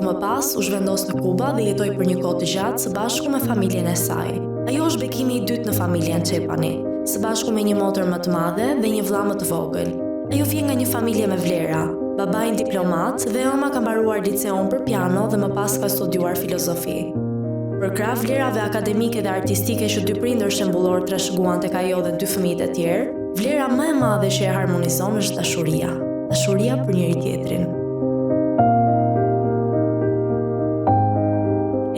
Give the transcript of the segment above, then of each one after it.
më pas u zhvendos në Kuba dhe jetoi për një kohë të gjatë së bashku me familjen e saj. Ajo është bekimi i dytë në familjen Çepani, së bashku me një motër më të madhe dhe një vëlla më të vogël. Ajo vjen nga një familje me vlera. Babai diplomat dhe ëma ka mbaruar liceun për piano dhe më pas ka studiuar filozofi. Për krah vlerave akademike dhe artistike që dy prindër shembullor trashëguan tek ajo dhe dy fëmijët e tjerë, vlera më e madhe që e harmonizon është dashuria. Dashuria për njëri tjetrin.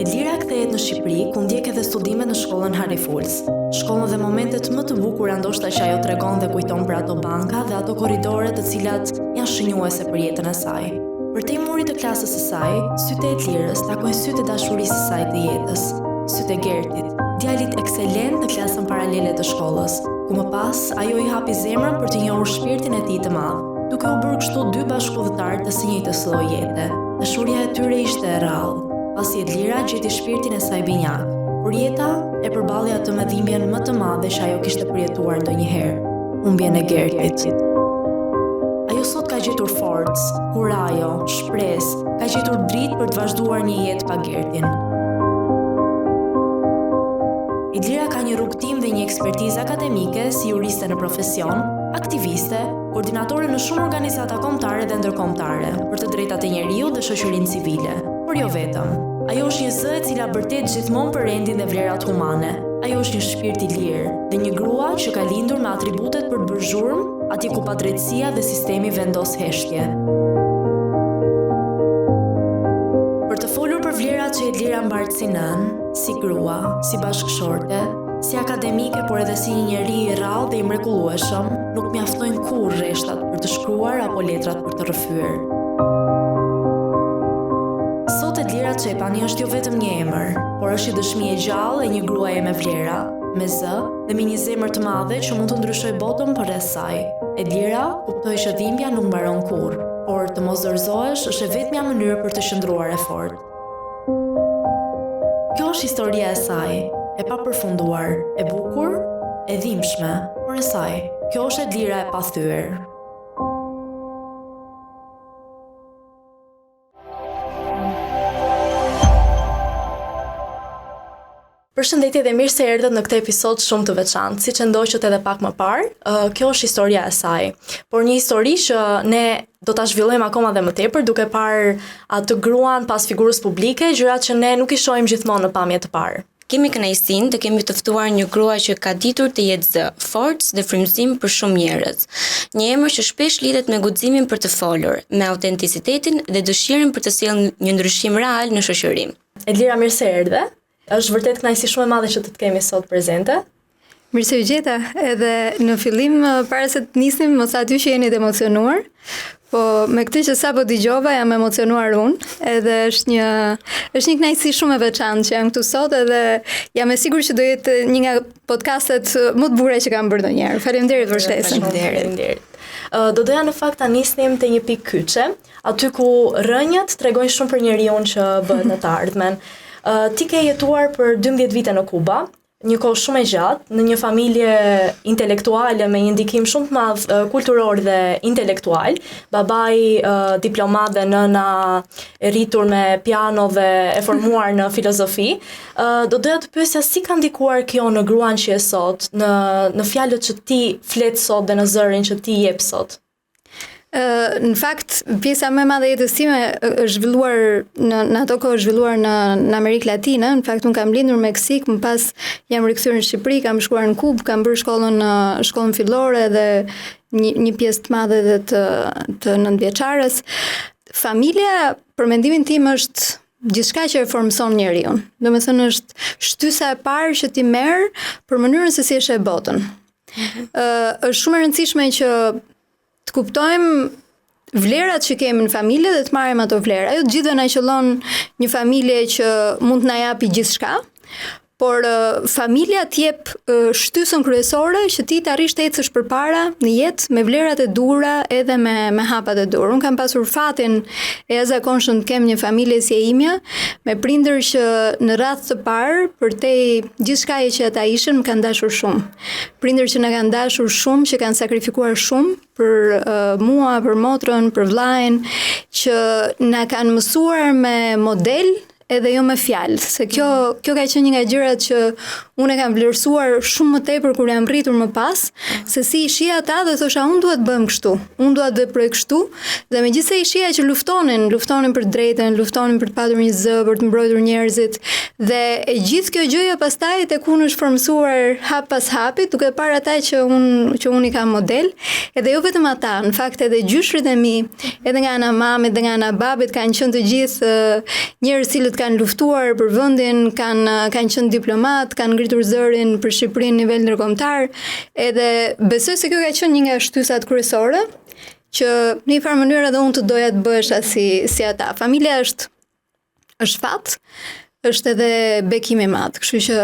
Edlira kthehet në Shqipëri ku ndjek edhe studimet në shkollën Harry Fulls. Shkollën dhe momentet më të bukura ndoshta që ajo tregon dhe kujton për ato banka dhe ato korridore të cilat janë shënjuese për jetën e saj. Përtej murit të klasës së saj, sytë e Edlirës takojnë sytë e dashurisë së saj të jetës, sytë e Gertit, djalit ekselent në klasën paralele të shkollës, ku më pas ajo i hapi zemrën për të njohur shpirtin e tij të madh, duke u bërë kështu dy bashkëpunëtar të së njëjtës lloji jete. Dashuria e tyre ishte e rrallë, pasi Edlira gjeti shpirtin e saj binjak, por jeta e përballi atë me dhimbjen më të madhe që ajo kishte përjetuar ndonjëherë, humbjen e Gertit. Ajo sot ka gjetur forcë, kurajo, shpresë, ka gjetur dritë për të vazhduar një jetë pa Gertin. Edlira ka një rrugtim dhe një ekspertizë akademike si juriste në profesion, aktiviste, koordinatore në shumë organizata kombëtare dhe ndërkombëtare për të drejtat e njeriut dhe shoqërinë civile. Por jo vetëm. Ajo është një zë e cila bërtet gjithmonë për rendin dhe vlerat humane. Ajo është një shpirt i lirë dhe një grua që ka lindur me atributet për të bërë zhurmë atje ku padrejtësia dhe sistemi vendos heshtje. Për të folur për vlerat që Edlira mbart si nën, si grua, si bashkëshorte, si akademike por edhe si një njeri i rrallë dhe i mrekullueshëm, nuk mjaftojnë kurrë rreshtat për të shkruar apo letrat për të rrëfyer. Sot Edlira Çepani është jo vetëm një emër, por është një dëshmi e gjallë e një gruaje me vlera, me zë dhe me një zemër të madhe që mund të ndryshojë botën përreth saj. Edlira kuptoi që dhimbja nuk mbaron kurrë, por të mos dorëzohesh është e vetmja mënyrë për të qëndruar e fortë. Kjo është historia e saj, e papërfunduar, e bukur, e dhimbshme, por e saj. Kjo është Edlira e pathyer. Përshëndetje dhe mirë se erdhët në këtë episod shumë të veçantë, siç e ndoqët edhe pak më parë, kjo është historia e saj. Por një histori që ne do ta zhvillojmë akoma dhe më tepër, duke parë atë gruan pas figurës publike, gjërat që ne nuk i shohim gjithmonë në pamje të parë. Kemi kënaqësinë të kemi të ftuar një grua që ka ditur të jetë zë, forcë dhe frymëzim për shumë njerëz. Një emër që shpesh lidhet me guximin për të folur, me autenticitetin dhe dëshirën për të sjellë një ndryshim real në shoqëri. Edlira, mirë se erdhe. Është vërtet kënaqësi shumë e madhe që të kemi sot prezente. Mirë se u gjeta, edhe në fillim para se të nisnim mos aty që jeni të emocionuar, po me këtë që sapo dëgjova jam emocionuar unë, edhe është një kënaqësi shumë e veçantë që jam këtu sot edhe jam e sigurt që do jetë një nga podcastet më të bukura që kam bërë ndonjëherë. Faleminderit për ftesën. Faleminderit. Do doja në fakt ta nisnim te një pikë kyçe, aty ku rrënjët tregojnë shumë për njeriu që bëhet në të ardhmen. Ti ke jetuar për 12 vite në Kuba, një kohë shumë e gjatë, në një familje intelektuale me një ndikim shumë të madh kulturor dhe intelektual. Babai diplomat dhe nëna e rritur me piano dhe e formuar në filozofi. Do doja të pyesja si ka ndikuar kjo në gruan që je sot, në fjalët që ti flet sot dhe në zërin që ti jep sot. Në fakt, pjesa më e madhe e jetës time është zhvilluar në ato kohë zhvilluar në Amerikë Latine. Në fakt, unë kam lindur në Meksik, më pas jam rikthyer në Shqipëri, kam shkuar në Kubë, kam bërë shkollën fillore dhe një pjesë të madhe dhe të 9-vjeçares. Familja, për mendimin tim, është gjithçka që e formson njeriu. Domethënë është shtysa e parë që ti merr për mënyrën se si e sheh botën. Është shumë e rëndësishme që të kuptojmë vlerat që kemi në familje dhe të marrim ato vlera. Ajo gjithë na qëllon një familje që mund të na japi gjithçka, por familja t'jep shtysën kryesore që ti të arrish të ecësh përpara në jetë me vlerat e duhura edhe me hapat e durë. Unë kam pasur fatin e jashtëzakonshëm të kem një familje si e imja, me prindër që në radhë të parë, përtej gjithçkaje që ata ishin, më kanë dashur shumë. Prindër që na kanë dashur shumë, që kanë sakrifikuar shumë për mua, për motrën, për vllajën, që na kanë mësuar me model edhe jo me fjalë, se kjo ka qenë një nga gjërat që unë e kam vlerësuar shumë më tepër kur jam rritur më pas, se si i shija ata dhe thosha unë dua të bëhem kështu, unë dua të veproj kështu, dhe megjithëse i shija që luftonin për drejtën, luftonin për të patur një zë, për të mbrojtur njerëzit, dhe e gjithë kjo gjëja pastaj tek unë është formësuar hap pas hapi, duke parë ata që unë i kam model, edhe jo vetëm ata, në fakt edhe gjyshrit e mi, edhe nga ana mamit dhe nga ana babit kanë qenë të gjithë njerëz cilët kanë luftuar për vendin, kanë qenë diplomat, kanë ngritur zërin për Shqipërinë në nivel ndërkombëtar, edhe besoj se kjo ka qenë një nga shtysat kryesore që në një farë mënyrë edhe unë të doja të bëhesha si ata. Familja është fat, është edhe bekim i madh, kështu që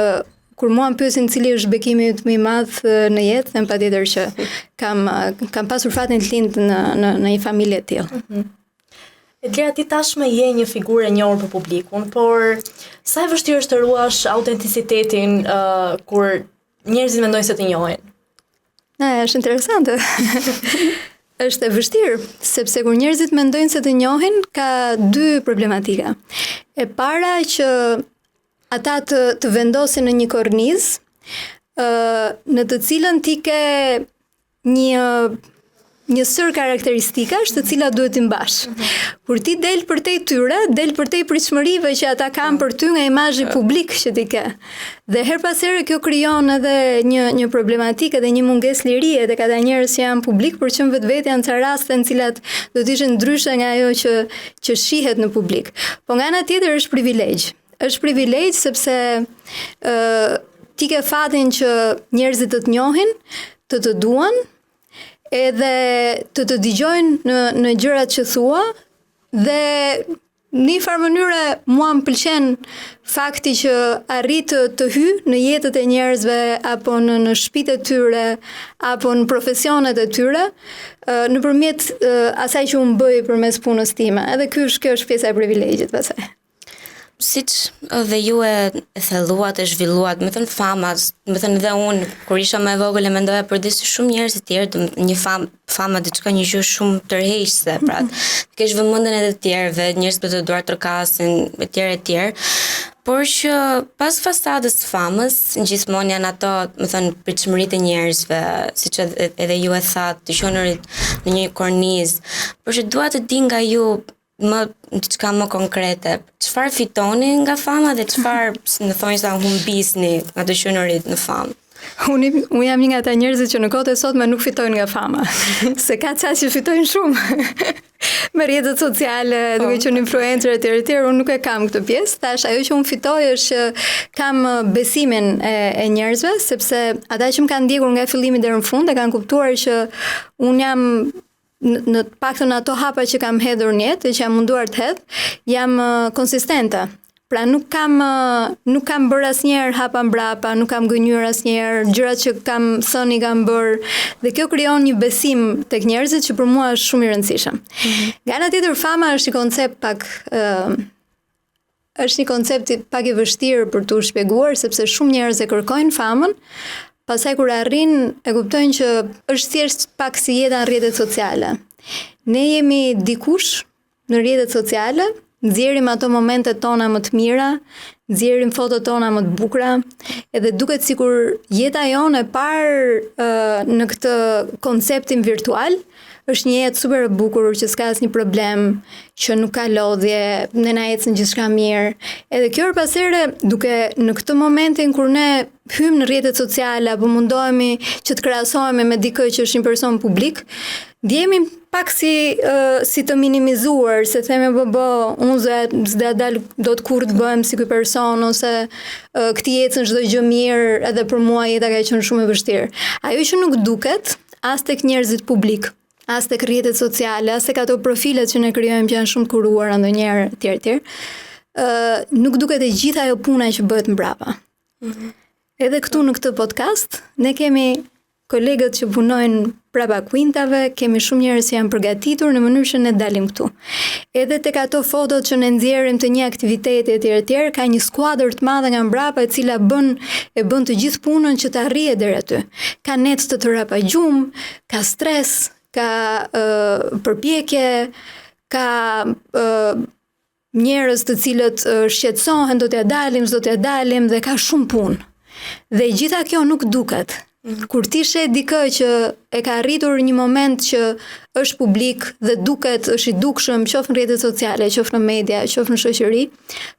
kur mua më pyesin cili është bekimi më i madh në jetë, them patjetër që kam pasur fatin të lind në një familje të tillë. Edlera, ti tashmë je një figurë e njohur për publikun, por sa e vështirë është të ruash autenticitetin kur njerëzit mendojnë se të njohin? Është interesante. Është e vështirë, sepse kur njerëzit mendojnë se të njohin, ka dy problematika. E para që ata të vendosin në një kornizë në të cilën ti ke një sër karakteristikash të cilat duhet t'i mbash. Kur ti del përtej tyre, del përtej pritshmërive që ata kanë për ty nga imazhi publik që ti ke. Dhe her pas here kjo krijon edhe një problematikë dhe një mungesë lirie tek ata njerëz që janë publik, por që vetë janë ca raste në cilat do të ishin ndryshe nga ajo që shihet në publik. Po nga ana tjetër është privilegj. Është privilegj sepse ti ke fatin që njerëzit të njohin, të duan, edhe të dëgjojnë në gjërat që thua, dhe në një farë mënyre mua më pëlqen fakti që arrit të hy në jetët e njerëzve apo në shtëpitë e tyre apo në profesionet e tyre nëpërmjet asaj që unë bëj përmes punës time. Edhe kjo është pjesa e privilegjit pastaj. Siç dhe ju e thelluat, e zhvilluat, më thënë famat, më thënë dhe unë, kur isha më e vogël e mendoja për disi shumë njerëz të tjerë, një fama diçka një gjë shumë tërheqëse, pra. Kesh vëmendjen edhe të tjerëve, njerëz për të duar trokasin, etj. Por që pas fasadës famës, gjithmonë janë ato, më thënë, pritshmëritë e njerëzve, siç edhe ju e thatë, të qenurit në një kornizë, por që dua të di nga ju diçka më konkrete. Çfarë fitoni nga fama dhe çfarë, në thonjë sa humbisni nga të qenurit në famë? Unë jam një nga ata njerëzit që në kohët e sotme nuk fitojnë nga fama. Se ka ca që fitojnë shumë. Me rrjetet sociale, duke qenë influencer etj, unë nuk e kam këtë pjesë. Tash ajo që unë fitoj është që kam besimin e njerëzve, sepse ata që më kanë ndjekur nga fillimi deri në fund e kanë kuptuar që unë jam në të paktën ato hapa që kam hedhur në jetë, që jam munduar të hedh, jam konsistente. Pra nuk kam bërë asnjëherë hapa mbrapa, nuk kam gënjur asnjëherë, gjërat që kam thënë i kam bërë, dhe kjo krijon një besim tek njerëzit që për mua është shumë i rëndësishëm. Nga ana tjetër, fama është një koncept pak i vështirë për t'u shpjeguar, sepse shumë njerëz e kërkojnë famën. Pastaj kur arrin e kuptojnë që është thjesht pak si jeta në rrjetet sociale. Ne jemi dikush në rrjetet sociale, nxjerrim ato momentet tona më të mira, nxjerrim fotot tona më të bukura, edhe duket sikur jeta jonë e parë në këtë konceptin virtual është një jetë super e bukur që s'ka asnjë problem, që nuk ka lodhje, ne na ecën gjithçka mirë. Edhe kjo pas here, duke në këtë momentin kur ne hym në rrjetet sociale apo mundohemi që të krahasohemi me dikë që është një person publik, ndjehemi pak si të minimizuar, se theme unë s'do dal dot kurrë të bëhem si ky person, ose këtij ecën çdo gjë mirë, edhe për mua jeta ka qenë shumë e vështirë. Ajo që nuk duket as tek njerëzit publik, as tek rrjetet sociale, as tek ato profilet që ne krijojmë që janë shumë të kuruara ndonjëherë etj. Nuk duket e gjitha ajo puna që bëhet mbrapa. Edhe këtu në këtë podcast, ne kemi kolegët që punojnë prapa kuintave, kemi shumë njerëz që janë përgatitur në mënyrë që ne dalim këtu. Edhe tek ato fotot që ne nxjerrim të një aktiviteti etj, ka një skuadër të madhe nga mbrapa e cila bën të gjithë punën që të arrihet deri aty. Ka net të tëra pa gjumë, ka stres, ka përpjekje, ka njerëz të cilët shqetësohen, do t'ja dalim dhe ka shumë punë. Dhe gjitha kjo nuk duket. Kur ti shet dikë që e ka arritur një moment që është publik dhe duket, është i dukshëm, qoftë në rrjetet sociale, qoftë në media, qoftë në shoqëri,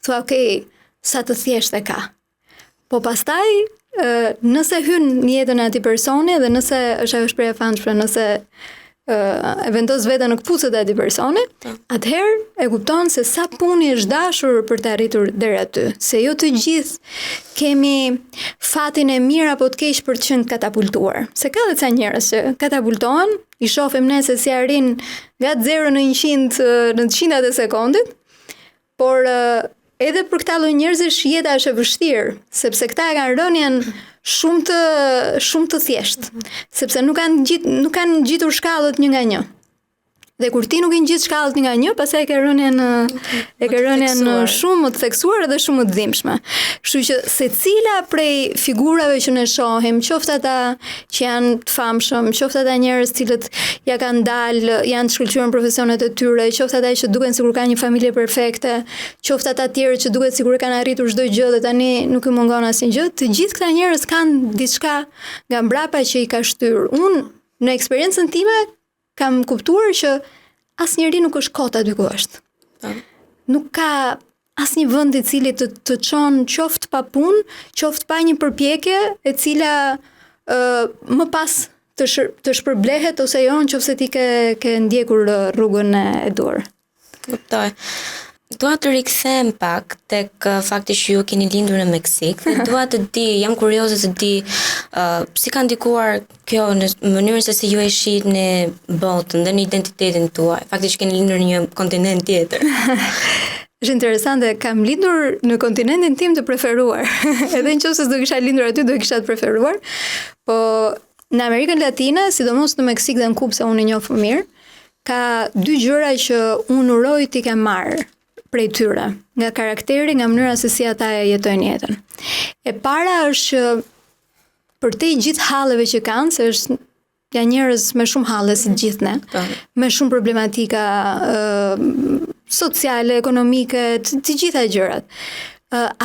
thua okay, sa të thjeshtë e ka. Po pastaj, nëse hyn në jetën e atij personi dhe nëse është ajo shprehje e famshme, nëse e vendos veten në këpucët e atij personi, atëherë e kupton se sa puni është dashur për të arritur deri aty. Se jo të gjithë kemi fatin e mirë apo të keq për të qenë katapultuar. Se ka dhe ca njerëz që katapultohen, i shohim ne se si arrin nga 0 në 100 në të qindrat e sekondit, por edhe për këta lloj njerëzish jeta është e vështirë, sepse këta e kanë rënien shumë të thjeshtë, sepse nuk kanë gjitur shkallët një nga një. Dhe kur ti nuk i ngjit shkallët një nga një, pastaj e ke rënien shumë më të theksuar dhe shumë më të dhimbshme. Kështu që secila prej figurave që ne shohim, qoftë ata që janë të famshëm, qoftë ata njerëz cilët ja kanë dalë, janë të shkëlqyer në profesionet e tyre, qoftë ata që duken sikur kanë një familje perfekte, qoftë ata tjerë që duket sikur kanë arritur çdo gjë dhe tani nuk i mungon asnjë gjë, të gjithë këta njerëz kanë diçka nga mbrapa që i ka shtyr. Unë në eksperiencën time kam kuptuar që asnjëri nuk është kot aty ku është. Nuk ka asnjë vend i cili të çon qoftë pa punë, qoftë pa një përpjekje e cila më pas të shpërblehet ose jo nëse ti ke ndjekur rrugën e dur. Kuptoj. Dua të rikthehem pak tek fakti që ju keni lindur në Meksik dhe dua të di, jam kurioze të di si ka ndikuar kjo në mënyrën se si ju e shihni botën dhe në identitetin tuaj, fakti që keni lindur në një kontinent tjetër. Është interesante, kam lindur në kontinentin tim të preferuar. Edhe nëse do kisha lindur aty, do kisha të preferuar. Po në Amerikën Latine, sidomos në Meksik dhe në Kubë, se unë e njoh më mirë, ka dy gjëra që unë uroj t'i kem marrë prej tyre, nga karakteri, nga mënyra se si ata jetojnë jetën. E para është që për te gjithë halleve që kanë, se janë njerëz me shumë halle si të gjithë ne, me shumë problematika sociale, ekonomike, të gjitha gjërat.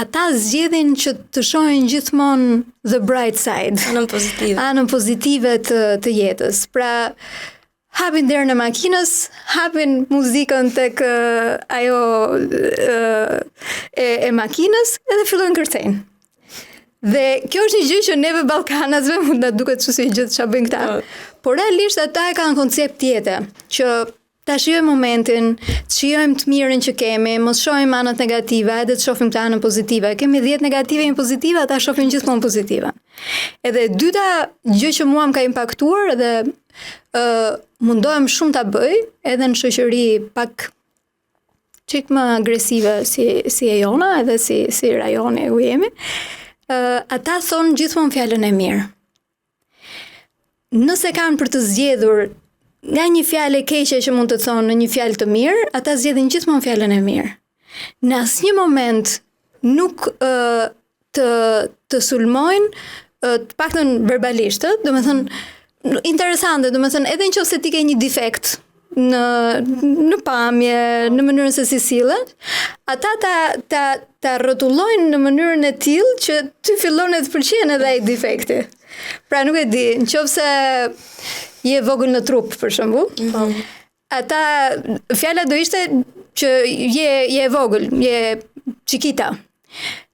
Ata zgjedhin që të shohin gjithmonë the bright side, anën pozitive të jetës. Pra hapin derën e makinës, hapin muzikën tek ajo e makinës edhe fillojnë kërcejnë. Dhe kjo është një gjë që neve ballkanasve mund na duket çu si gjë ç'a bëjnë këta. Por realisht ata e kanë koncept tjetër, që ta shijojmë momentin, të shijojmë të mirën që kemi, mos shohim anët negative, edhe të shohim të anën pozitive. Kemi 10 negative e 1 pozitive, ata shohin gjithmonë pozitive. Edhe dyta gjë që mua më ka impaktuar dhe mundohem shumë ta bëj, edhe në shoqëri pak çik më agresive si e jona, edhe si rajoni ku jemi, ata thonë gjithmonë fjalën e mirë. Nëse kanë për të zgjedhur nga një fjalë e keqe që mund të thonë në një fjalë të mirë, ata zgjedhin gjithmonë fjalën e mirë. Në asnjë moment nuk të sulmojnë, të paktën verbalisht, domethënë interesante, domethënë edhe nëse ti ke një defekt në pamje, në mënyrën se si sillet, ata ta rrotullojnë në mënyrën e tillë që ty fillon të pëlqen edhe ai defekti. Pra nuk e di, nëse je vogël në trup për shembull, ata fjala do ishte që je vogël, je chiquita.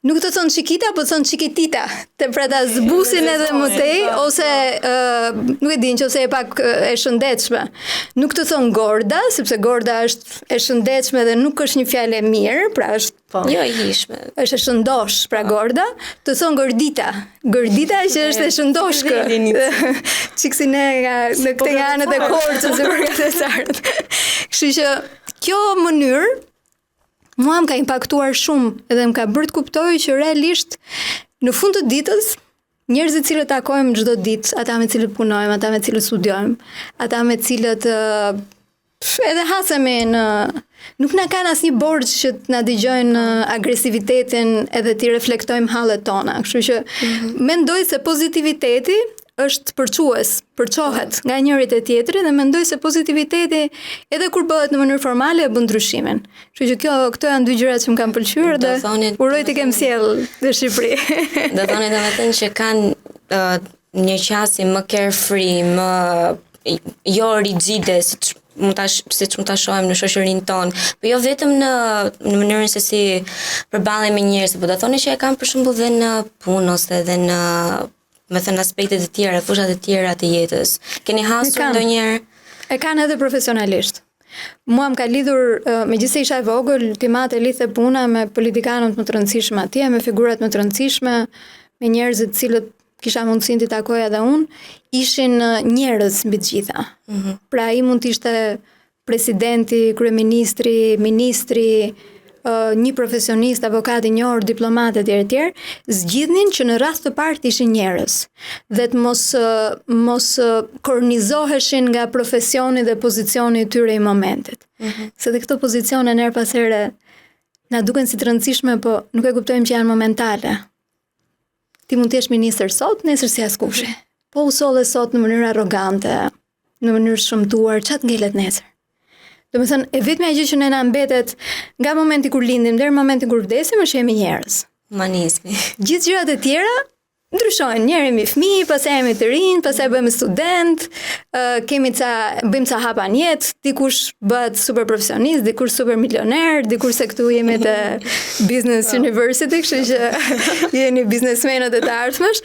Nuk të thonë chiquita, po thonë chiquitita. Pra ta zbusin edhe më tej, ose nuk e di, nëse e pak e shëndetshme. Nuk të thonë gorda, sepse gorda është e shëndetshme dhe nuk është një fjalë e mirë, pra është jo e hishme. Është e shëndosh, pra gorda, të thonë gordita. Gordita që është e shëndoshkë. Çiksi në këtë anët e Korçës e përgatësarët. Kështu që kjo mënyrë mua më ka impaktuar shumë edhe më ka bërë të kuptoj që realisht në fund të ditës, njerëzit cilët takojmë çdo ditë, ata me cilët punojmë, ata me cilët studiojmë, ata me cilët edhe hasemi nuk na kanë asnjë borxh që të na dëgjojnë agresivitetin edhe të reflektojmë hallet tona. Kështu që mendoj se pozitiviteti është përçohet nga njëri te tjetri dhe mendoj se pozitiviteti edhe kur bëhet në mënyrë formale bën ndryshimin. Kështu që këto janë dy gjërat që më kanë pëlqyer dhe uroj të kem sjell në Shqipëri. Do thoni domethënë që kanë një qasje më carefree, më jo rigjide siç mund ta shohim në shoqërinë tonë, por jo vetëm në mënyrën se si përballen me njerëz, por do thoni që e kanë për shembull dhe në punë ose edhe në aspektet e tjera, fushat e tjera të jetës. Keni hasur ndonjëherë? E kanë edhe profesionalisht. Mua më ka lidhur, megjithëse isha e vogël, timate lidhte puna me politikanët më të rëndësishëm atje, me figurat më të rëndësishme, me njerëzit cilët kisha mundësinë të takoja edhe unë, ishin njerëz mbi të gjitha. Pra ai mund të ishte presidenti, kryeministri, ministri, një profesionist, avokat i njohur, diplomat e tjerë, zgjidhnin që në rast të parë të ishin njerëz dhe të mos kornizoheshin nga profesioni dhe pozicioni i tyre i momentit. Se dhe këto pozicione her pas here na duken si të rëndësishme, po nuk e kuptojmë që janë momentale. Ti mund të jesh ministër sot, nesër si askushi. Po usolle sot në mënyrë arrogante, në mënyrë shëmtuar, çat ngelet nesër. Domethënë, e vetmja gjë që ne na mbetet nga momenti kur lindim deri në momentin kur vdesim është jemi njerëz. Humanizmi. Gjithë gjërat e tjera ndryshojnë. Njëri jemi fëmijë, pastaj jemi të rinj, pastaj bëhemi student, bëjmë ca hapa në jetë, dikush bëhet super profesionist, dikush super milioner, dikush se këtu jemi te Business University, kështu që jeni biznesmenët e të ardhmësh,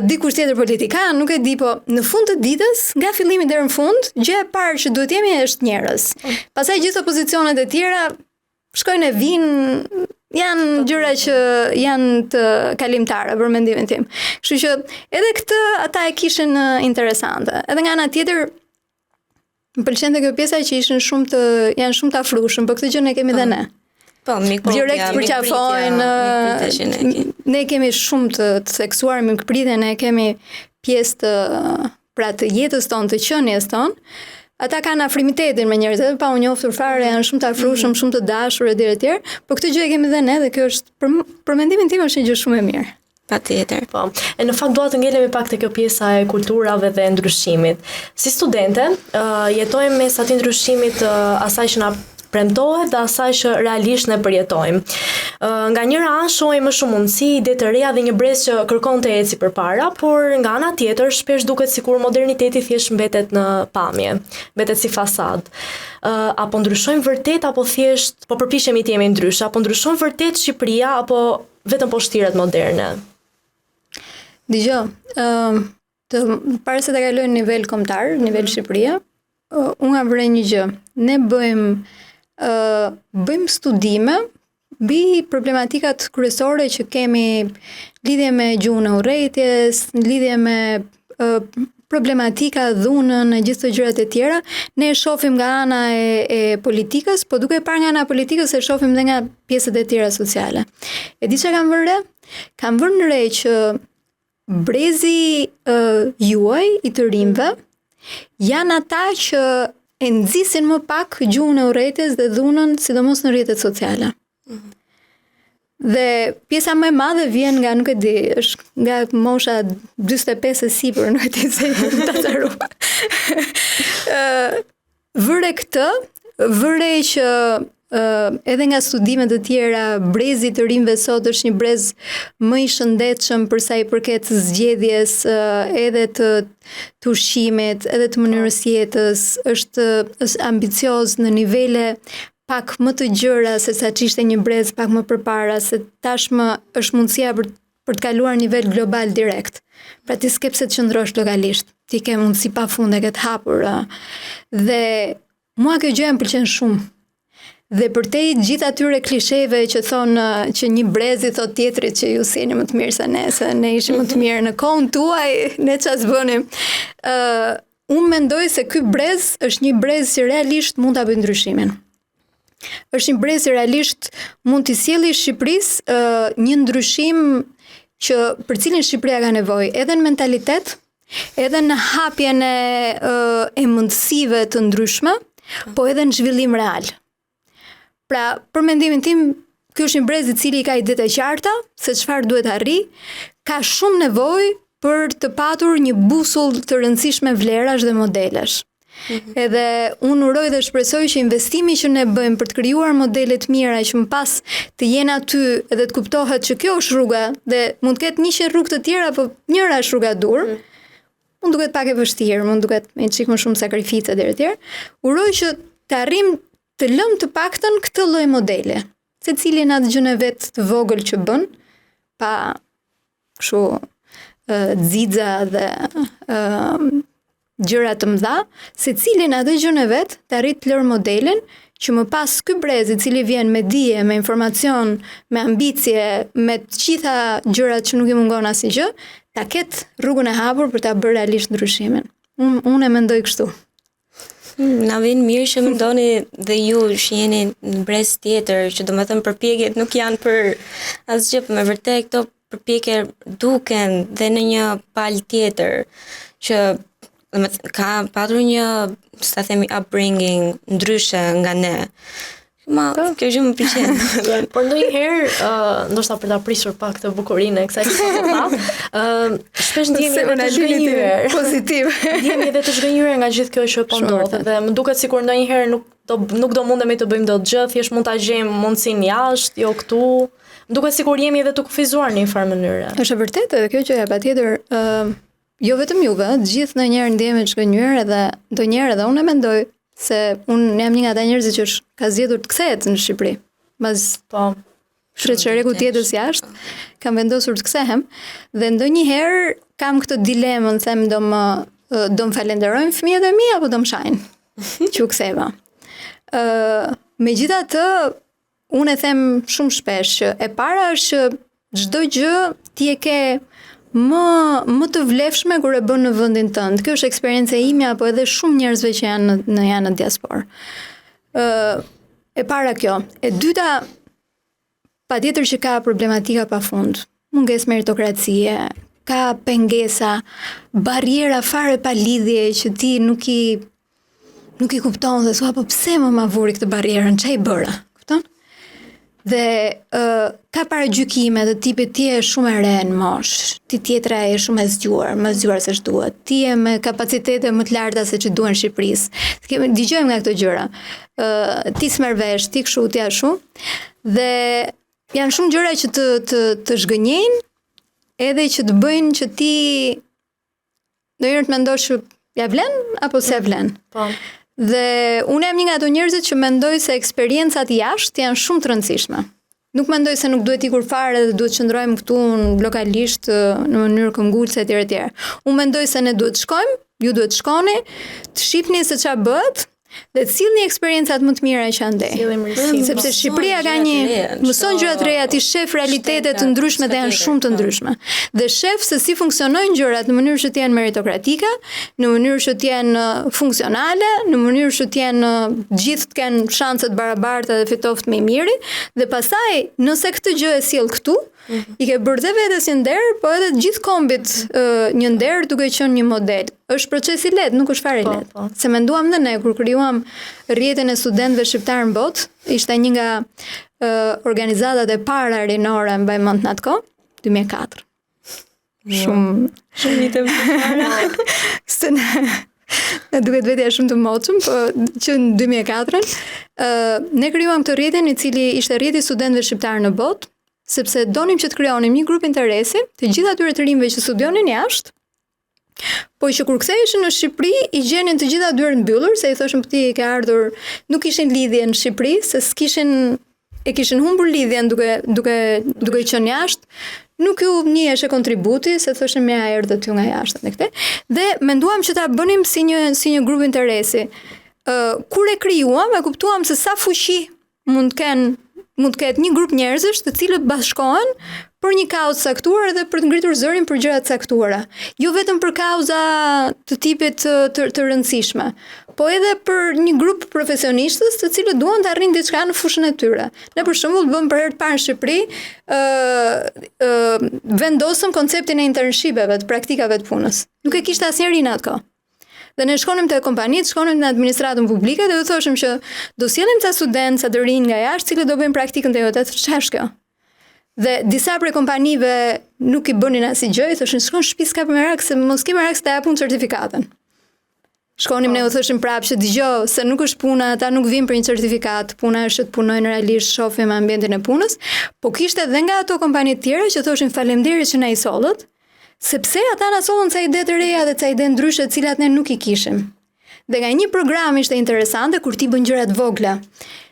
dikush tjetër politikan, nuk e di, po në fund të ditës, nga fillimi deri në fund, gjëja e parë që duhet jemi është njerëz. Pastaj gjithë opozicionet e tjera shkojnë e vinë, janë gjëra që janë të kalimtare për mendimin tim. Kështu që edhe këtë ata e kishin interesante. Edhe nga ana tjetër më pëlqente kjo pjesa që janë shumë të afrushëm, por këtë gjë ne kemi dhe ne. Po, direkt përqafojnë, ne kemi shumë të theksuar me mikpritje, ne kemi pjesë të jetës tonë, të qenies tonë. Ata kanë afrimitetin me njerëzit, pa u njohur fare, janë shumë të afrushëm, shumë të dashur e tjerë, por këtë gjë e kemi dhe ne dhe kjo është për mendimin tim është një gjë shumë e mirë. Patjetër. Po. E në fakt dua të ngelemi pak te kjo pjesa e kulturave dhe ndryshimit. Si studente, jetojmë mes atij ndryshimit asaj që na premtohet dhe asaj që realisht ne përjetojmë. Nga njëra anë shohim më shumë mundësi, ide të reja dhe një brez që kërkon të eci përpara, por nga ana tjetër shpesh duket sikur moderniteti thjesht mbetet në pamje, mbetet si fasadë. Apo ndryshojmë vërtet apo thjesht po përpiqemi të jemi ndryshe, apo ndryshon vërtet Shqipëria apo vetëm poshtiret moderne? Dgjoj, para se ta kaloj në nivel kombëtar, nivel Shqipëria, unë kam vënë një gjë. Ne bëjmë studime mbi problematikat kryesore që kemi lidhje me gjuhën e urrëties, lidhje me problematika, dhunën e gjithë të gjërat e tjera. Ne e shohim nga ana e politikës, po duke parë nga ana e politikës e shohim edhe nga pjesët e tjera sociale. E di çka kam vënë re? Kam vënë re që brezi juaj i të rinjve janë ata që e nxisin më pak gjuhën e urrëties dhe dhunën, sidomos në rrjetet sociale. Dhe pjesa më e madhe vjen nga, nuk e di, është nga mosha 45 e sipër, nuk e di se ta harrova. Vëre që edhe nga studimet të tjera, brezi të rinjve sot është një brez më i shëndetshëm për sa i përket zgjedhjes, edhe të ushqimit, edhe të mënyrës jetës, është ambicioz në nivele pak më të gjëra se sa ç'ishte një brez pak më përpara, se tashmë është mundësia për të kaluar nivel global direkt. Pra ti s'ke pse të qëndrosh lokalisht, ti ke mundësi pafunde, ke të hapur. Dhe mua kjo gjë më pëlqen shumë. Dhe përtej gjithë atyre klisheve që thonë që një brezi thot tjetrit që ju jeni më të mirë se ne, se ne ishim më të mirë në kohën tuaj, ne çfarë bënim. Unë mendoj se ky brez është një brez që realisht mund ta bëjë ndryshimin. Është një brez që realisht mund t'i sjellë Shqipërisë një ndryshim që për cilin Shqipëria ka nevojë edhe në mentalitet, edhe në hapjen e mundësive të ndryshme, po edhe në zhvillim real. Pra, për mendimin tim, ky është një brez i cili ka idetë e qarta se çfarë duhet arri, ka shumë nevojë për të patur një busull të rëndësishme vlerash dhe modelesh. Edhe unë uroj dhe shpresoj që investimi që ne bëjmë për të krijuar modele të mira që më pas të jenë aty edhe të kuptohet që kjo është rruga dhe mund të ketë 100 rrugë të tjera, po njëra është rruga dur. Mund duket pak e vështirë, mund duket me çik më shumë sakrifica deri etj. Uroj që të arrim të lëm të paktën këtë lloj modele, secili në atë gjën e vet të vogël që bën, pa kështu xixa dhe gjëra të mëdha, secili në atë gjën e vet të arrit të lër modelin që më pas ky brez i cili vjen me dije, me informacion, me ambicie, me të gjitha gjërat që nuk i mungon asgjë, ta ketë rrugën e hapur për ta bërë realisht ndryshimin. Unë e mendoj kështu. Na vjen mirë që mendoni dhe ju që jeni në brez tjetër, që domethënë përpjekjet nuk janë për asgjë, por me vërtet këto përpjekje duken dhe në një palë tjetër që ka patur një, sa themi, upbringing ndryshe nga ne. Kjo gjë më pëlqen. Por ndonjëherë, ndoshta për ta prishur pak këtë bukurinë e kësaj shpesh ndjehemi edhe të zhgënjur pozitiv. Ndjehemi edhe të zhgënjur nga gjithë kjo që po ndodh dhe më duket sikur ndonjëherë nuk do mundemi të bëjmë dot gjë, thjesht mund ta gjejmë mundsinë jashtë, jo këtu. Më duket sikur jemi edhe të kufizuar në një farë mënyrë. Është e vërtetë edhe kjo gjë patjetër, jo vetëm juve, të gjithë ndonjëherë ndjehemi të zhgënjur edhe ndonjëherë edhe unë mendoj se unë jam një nga ata njerëzit që ka zgjedhur të kthehet në Shqipëri. Mbas shoqëreku tjetës jashtë, kam vendosur të kthehem dhe ndonjëherë kam këtë dilemën, them do më falenderojnë fëmijët e mi apo do më shajnë që u ktheva. Megjithatë, unë e them shumë shpesh që e para është që çdo gjë ti e ke më të vlefshme kur e bën në vendin tënd. Kjo është eksperjenca ime apo edhe shumë njerëzve që janë në diasporë. E para kjo. E dyta, patjetër që ka problematika pafund. Mungesë meritokracie, ka pengesa, barriera fare pa lidhje që ti nuk i kupton dhe thua po pse më ma vuri këtë barrierën, ç'ai bëra? Kupton? Dhe ka paragjykime të tipit ti je shumë e re në moshë, ti tjetra e shumë e zgjuar se ç'duhet. Ti je me kapacitete më të larta se që duhen Shqipërisë. Dëgjojmë nga këto gjëra. Ti s'merr vesh, ti kështu, ti ashtu. Dhe janë shumë gjëra që të zhgënjejnë, edhe që të bëjnë që ti ndonjëherë të mendosh që ja vlen apo s'ja vlen. Po. Dhe unë jam një nga ato njerëzit që mendoj se eksperiencat jashtë janë shumë të rëndësishme. Nuk mendoj se nuk duhet ikur fare dhe duhet qëndrojmë këtu lokalisht në mënyrë këmbgulse etj. Unë mendoj se ne duhet shkojmë, ju duhet shkoni, të shihni se çfarë bëhet dhe të sillni eksperiencat më të mira që andej. Sepse Shqipëria ka mëson gjëra të reja, ti shef realitetet të ndryshme dhe janë shumë të ndryshme. Dhe shef se si funksionojnë gjërat në mënyrë që të jenë meritokratike, në mënyrë që të jenë funksionale, në mënyrë që të jenë gjithë të kenë shanse të barabarta dhe fitoft më i miri, dhe pastaj nëse këtë gjë e sjell këtu, i ke bërë dhe vetes një nder, po edhe të gjithë kombit një nder duke qenë një model. Është proces i lehtë, nuk është fare i lehtë. Se menduam dhe ne kur krijuam rrjetin e studentëve shqiptar në botë, ishte një nga organizatat e para rinore, mbaj mend në atë kohë, 2004. Shumë vite më parë. Ne duket vetja shumë të moçëm, po që në 2004 ne krijuam këtë rrjetin i cili ishte rrjeti i studentëve shqiptar në botë, sepse donim që të krijonim një grup interesi të gjithë atyre të rinjve që studionin jashtë, po që kur ktheheshin në Shqipëri i gjenin të gjitha dyert mbyllur, se i thoshim ti ke ardhur, nuk kishin lidhje në Shqipëri, se kishin humbur lidhjen duke qenë jashtë, nuk ju njiheshe kontributi, se thoshim ja erdhët ju nga jashtë në këtë. Dhe menduam që ta bënim si një grup interesi. Kur e krijuam, e kuptuam se sa fuqi mund të kenë mund të ketë një grup njerëzish të cilët bashkohen për një kauzë caktuar dhe për të ngritur zërin për gjëra të caktuara. Jo vetëm për kauza të tipit të rëndësishme, po edhe për një grup profesionistës të cilët duan të arrijnë diçka në fushën e tyre. Ne për shembull bëm për herë të parë në Shqipëri, vendosëm konceptin e internshipeve, të praktikave të punës. Nuk e kishte asnjëri në atë kohë. Dhe ne shkonim te kompanitë, shkonim në administratën publike dhe u thoshim që do sjellim ca studentë, ca të rinj nga jashtë, cilët do bëjnë praktikën te jote. Ç'është kjo? Dhe disa prej kompanive nuk i bënin asnjë gjë, i thoshin shkon në shtëpi s'ka merak se mos ke merak se ta japun certifikatën. Shkonim ne u thoshim prapë që dëgjoj se nuk është puna, ata nuk vinë për një certifikat, puna është të punojnë realisht, shohin ambientin e punës, po kishte edhe nga ato kompani të tjera që thoshin faleminderit që na i sollët, sepse ata na sollën ca ide të reja dhe ca ide ndryshe të cilat ne nuk i kishim. Dhe nga një program ishte interesante kur ti bën gjëra të vogla.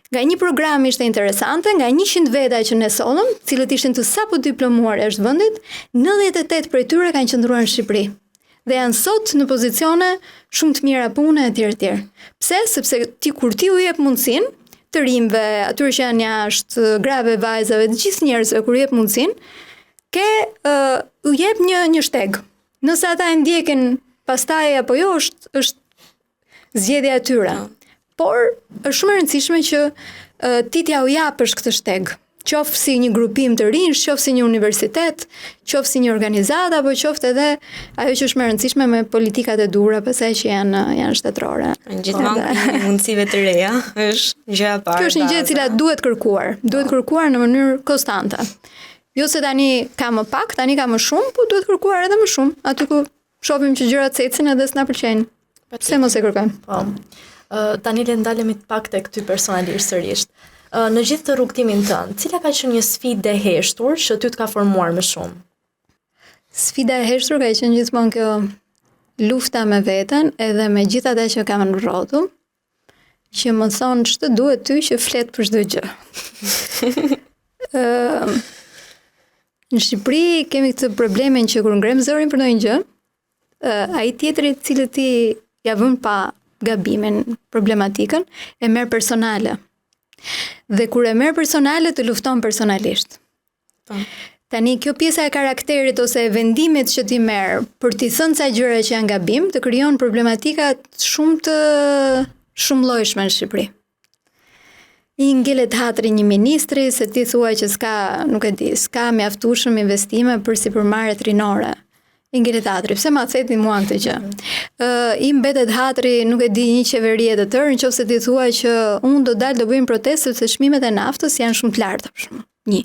Nga një program ishte interesante, nga 100 veta që ne sollëm, cilët ishin të sapo diplomuar jashtë vendit, 98 prej tyre kanë qëndruar në Shqipëri. Dhe janë sot në pozicione shumë të mira pune etj. Pse? Sepse kur ti u jep mundësinë të rinjve, atyre që janë jashtë, grave, vajzave, të gjithë njerëzve kur u jep mundësinë, u jep një shteg. Nëse ata e ndjekin pastaj apo jo, është zgjedhja e tyre. Por është shumë e rëndësishme që ti t'ja u japësh këtë shteg. Qoftë si një grupim të rinj, qoftë si një universitet, qoftë si një organizatë, apo qoftë edhe ajo që është më e rëndësishme me politikat e dhura, pastaj që janë shtetërore. Gjithmonë mundësive të reja është gjëja e parë. Kjo është një gjë e cila duhet kërkuar në mënyrë konstante. Jo se tani ka më pak, tani ka më shumë, po duhet kërkuar edhe më shumë. Aty ku shohim që gjërat ecin edhe s'na pëlqejnë. Pse mos e kërkojmë? Po. Tani le ndalemi pak tek ty personalisht sërish. Në gjithë të rrugtimin tënd, cila ka qenë një sfidë e heshtur që ty të ka formuar më shumë? Sfida e heshtur ka qenë gjithmonë kjo lufta me veten edhe me gjithë ata që kam në rrotull, që më thonë ç'të duhet ty që flet për çdo gjë. Në Shqipëri kemi këtë problemin që kur ngrem zërin për ndonjë gjë, ai tjetri i cili ti ja vën pa gabimin, problematikën, e merr personale. Dhe kur e merr personale të lufton personalisht. Tani kjo pjesa e karakterit ose e vendimit që ti merr për t'i thënë ca gjëra që janë gabim, të krijon problematika shumë llojshme në Shqipëri. I ngelet hatri një ministri se ti thua që s'ka mjaftueshëm investime për sipërmarrjet rinore. I ngelet hatri, pse ma theti mua këtë gjë? I mbetet hatri, nuk e di, një qeveri e të tërë, nëse ti thua që unë do bëjmë protestë sepse çmimet e naftës janë shumë të larta për shkak. Një.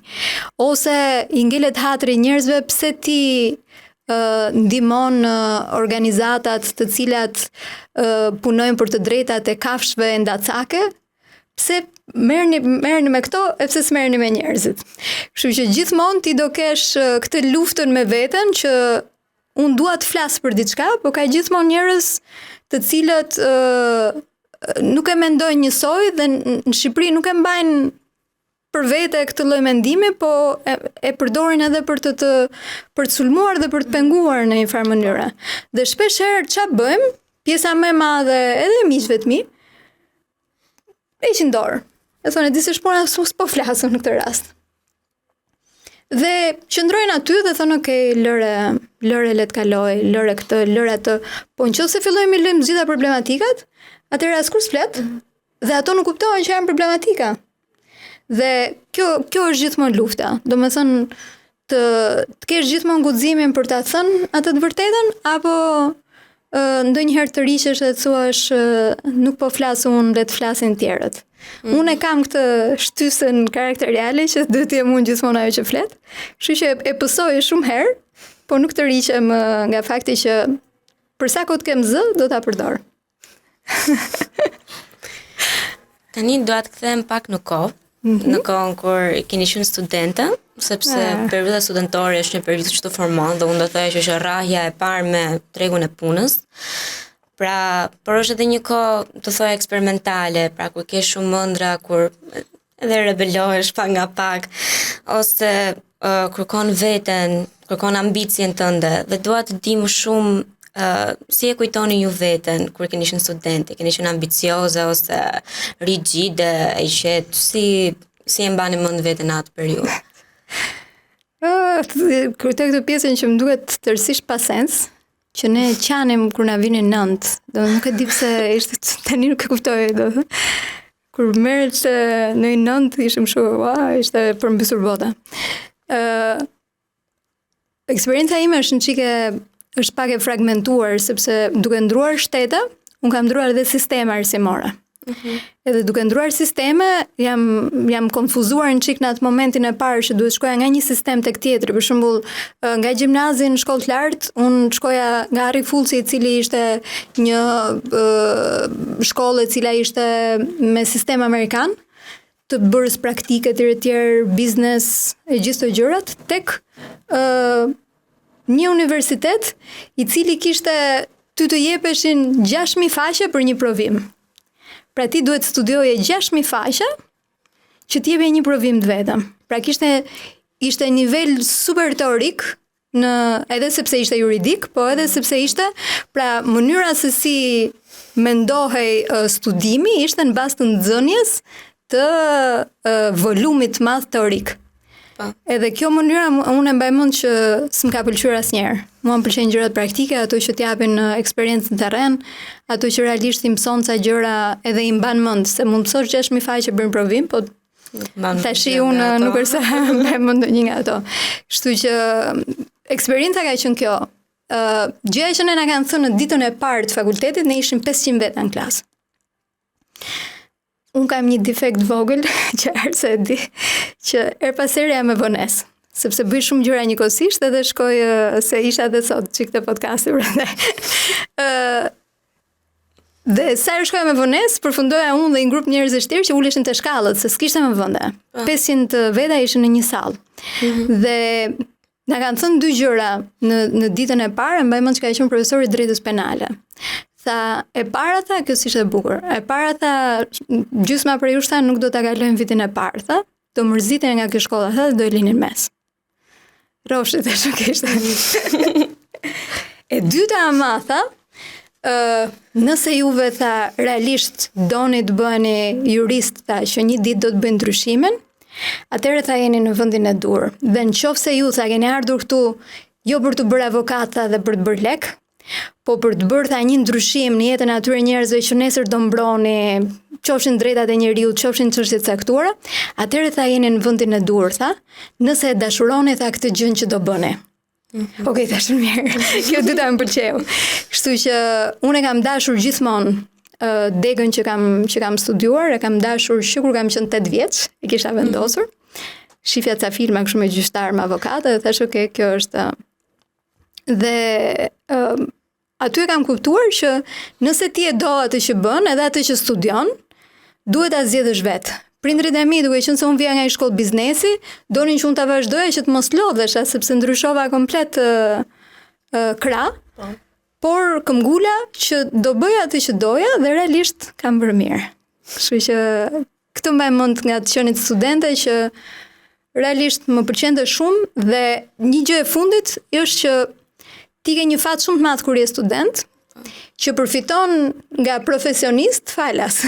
Ose i ngelet hatri njerëzve pse ti ndihmon organizatat të cilat punojnë për të drejtat e kafshëve ndacake, pse merrni me këto e pse s'merrni me njerëzit. Kështu që gjithmonë ti do kesh këtë luftën me veten që unë dua të flas për diçka, po ka gjithmonë njerëz të cilët nuk e mendojnë njësoj dhe në Shqipëri nuk e mbajnë për vete këtë lloj mendimi, po e përdorin edhe për të sulmuar dhe për të penguar në një farë mënyre. Dhe shpesh herë ç'a bëjmë, pjesa më e madhe edhe e miqve të mi, heqin dorë. E thonë, di se shpona s'po flasëm në këtë rast. Dhe qëndrojnë aty dhe thonë, okay, lëre le të kaloj, lëre këtë, lëre atë. Po nëse fillojmë lëjmë të gjitha problematikat, atëherë askush s'flet, dhe ato nuk kuptojnë që janë problematika. Dhe kjo është gjithmonë lufta. Domethënë të kesh gjithmonë guximin për ta thënë atë të vërtetën, apo ndonjëherë të riqesh dhe të thuash nuk po flas unë, le të flasin tjerët. Unë e kam këtë shtysën karakteriale që duhet të jem unë gjithmonë ajo që flet. Kështu që e pësoj shumë herë, po nuk të riqem nga fakti që për sa kohë të kem zë, do ta përdor. Tani do të kthehem pak në kohë. Në kohën kur keni qenë studente, sepse periudha studentore është një periudhë që të formon dhe unë do të thoya që është rrahja e parë me tregun e punës. Pra, por është edhe një kohë të thoya eksperimentale, pra kur ke shumë ëndra, kur edhe rebelohesh pak nga pak, ose kërkon veten, kërkon ambicien tënde dhe dua të di më shumë si e kujtoni ju veten kur keni qenë studente, keni qenë ambicioze ose rigjide, e qetë, si e mbani mend veten në atë periudhë? Kur të këtë pjesën që më duhet tërësisht pa sens, që ne qanim kur na vinin 9, do nuk e di pse ishte tani nuk e kuptoj, do kur merret në 9 ishim ishte përmbysur bota. Eksperienca ime është pak e fragmentuar sepse duke ndruar shtete, unë kam ndruar edhe sisteme arsimore. Edhe duke ndruar sisteme, jam konfuzuar në çik në atë momentin e parë që duhet shkoja nga një sistem tek tjetri. Për shembull, nga gjimnazi në shkollë të lartë, unë shkoja nga Harry Fulci, i cili ishte një shkollë e cila ishte me sistem amerikan, të bërës praktike të tjerë, biznes, e gjithë të gjërat, tek një universitet i cili kishte të jepeshin 6.000 faqe për një provim. Pra ti duhet studioje 6.000 faqe që t'jepje një provim të vetëm. Pra ishte nivel super teorik, edhe sepse ishte juridik, po edhe sepse ishte, pra mënyra se si mendohej studimi ishte në bazë të nxënjes të volumit të madh teorik. Edhe kjo mënyra unë e mbaj mend që s'm ka pëlqyer asnjëherë. Mua më pëlqejnë gjërat praktike, ato që t'japin eksperiencë në terren, ato që realisht i mëson ca gjëra edhe i mban mend, se mund të mësosh 6.000 faqe për një provim, po tashi unë nuk është se mbaj mend ndonjë nga ato. Kështu që eksperienca ka qenë kjo. Gjëja që ne na kanë thënë në ditën e parë të fakultetit, ne ishim 500 veta në klasë. Unë kam një defekt vogël që arse e di, që pas here jam e vonesë, sepse bëj shumë gjëra njëkohësisht edhe shkoj se isha edhe sot që këtë podcasti prandaj. Dhe sa herë shkoja me vonesë, përfundoja unë dhe një grup njerëzish tjerë që uleshin te shkallët, se s'kishte më vende. 500 veta ishin në një sallë. Dhe na kanë thënë dy gjëra në ditën e parë, mbaj mend që ka qenë profesori drejtës penale. Tha, e para tha, kjo s'ishte e bukur. E para tha, gjysma prej jush tha, nuk do ta kalojnë vitin e parë, tha, do mërziten nga kjo shkolla, tha, dhe do e linin mes. Roshit e shokishte. E dyta ama, tha, nëse juve, tha, realisht doni të bëni jurist, tha, që një ditë do të bëjnë ndryshimin, atëherë tha jeni në vendin e dur. Dhe nëse ju, tha, keni ardhur këtu jo për të bërë avokata dhe për të bërë lek, po për të bërë tha një ndryshim në jetën e atyre njerëzve që nesër do mbroni, qofshin drejtat e njeriut, qofshin çështje të caktuara, atëherë tha jeni në vendin e dur, tha, nëse e dashuroni tha këtë gjë që do bëni. Okej, tash mirë. Kjo dyta më pëlqeu. Kështu që unë e kam dashur gjithmonë degën që kam studiuar, e kam dashur që kur kam qenë 8 vjeç, e kisha vendosur. Shifja ca filma kështu me gjyqtar, me avokatë, dhe thash okay, kjo është. Dhe aty e kam kuptuar që nëse ti e do atë që bën, edhe atë që studion, duhet ta zgjedhësh vetë. Prindrit e mi, duke qenë se unë vija nga një shkollë biznesi, donin që unë ta vazhdoja që të mos lodhesha, sepse ndryshova komplet krah. Por këmbgula që do bëja atë që doja dhe realisht kam bërë mirë. Kështu që këtë mbaj mend nga të qenit studente që realisht më pëlqente shumë dhe një gjë e fundit është që ti ke një fat shumë të madh kur je student, që përfiton nga profesionist falas.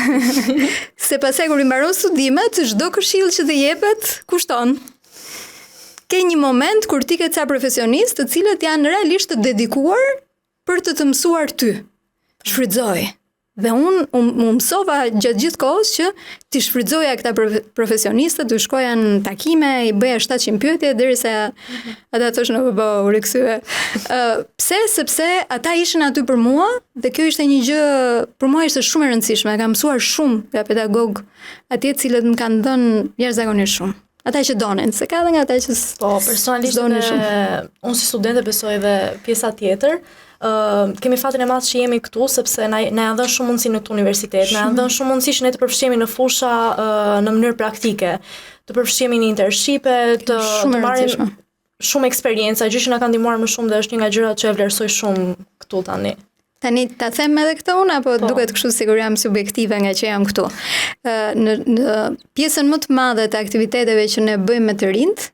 Se pastaj kur i mbaron studimet, çdo këshill që të jepet kushton. Ke një moment kur ti ke ca profesionist të cilët janë realisht të dedikuar për të mësuar ty. Shfrytëzoj. Dhe unë mësova gjatë gjithë kohës që ti shfrytëzoja këta profesionistët, u shkoja në takime, i bëja 700 pyetje derisa ata thoshin po u riksye. Pse? Sepse ata ishin aty për mua dhe kjo ishte një gjë për mua ishte shumë e rëndësishme. Kam mësuar shumë nga pedagog atje të cilët më kanë dhënë jashtëzakonisht shumë. Ata që donin, se ka edhe nga ata që personalisht unë si studente besoj edhe pjesa tjetër. Kemi fatin e madh që jemi këtu sepse na janë dhënë shumë mundësi në këtë universitet, na janë dhënë shumë mundësi që ne të përfshihemi në fusha në mënyrë praktike, të përfshihemi në internshipe, të marrim shumë eksperjenca, gjë që na kanë ndihmuar më shumë dhe është një nga gjërat që e vlerësoj shumë këtu tani. Tani ta them edhe këtë unë apo duket kështu sikur jam subjektive nga që jam këtu. Në pjesën më të madhe të aktiviteteve që ne bëjmë me të rinjt,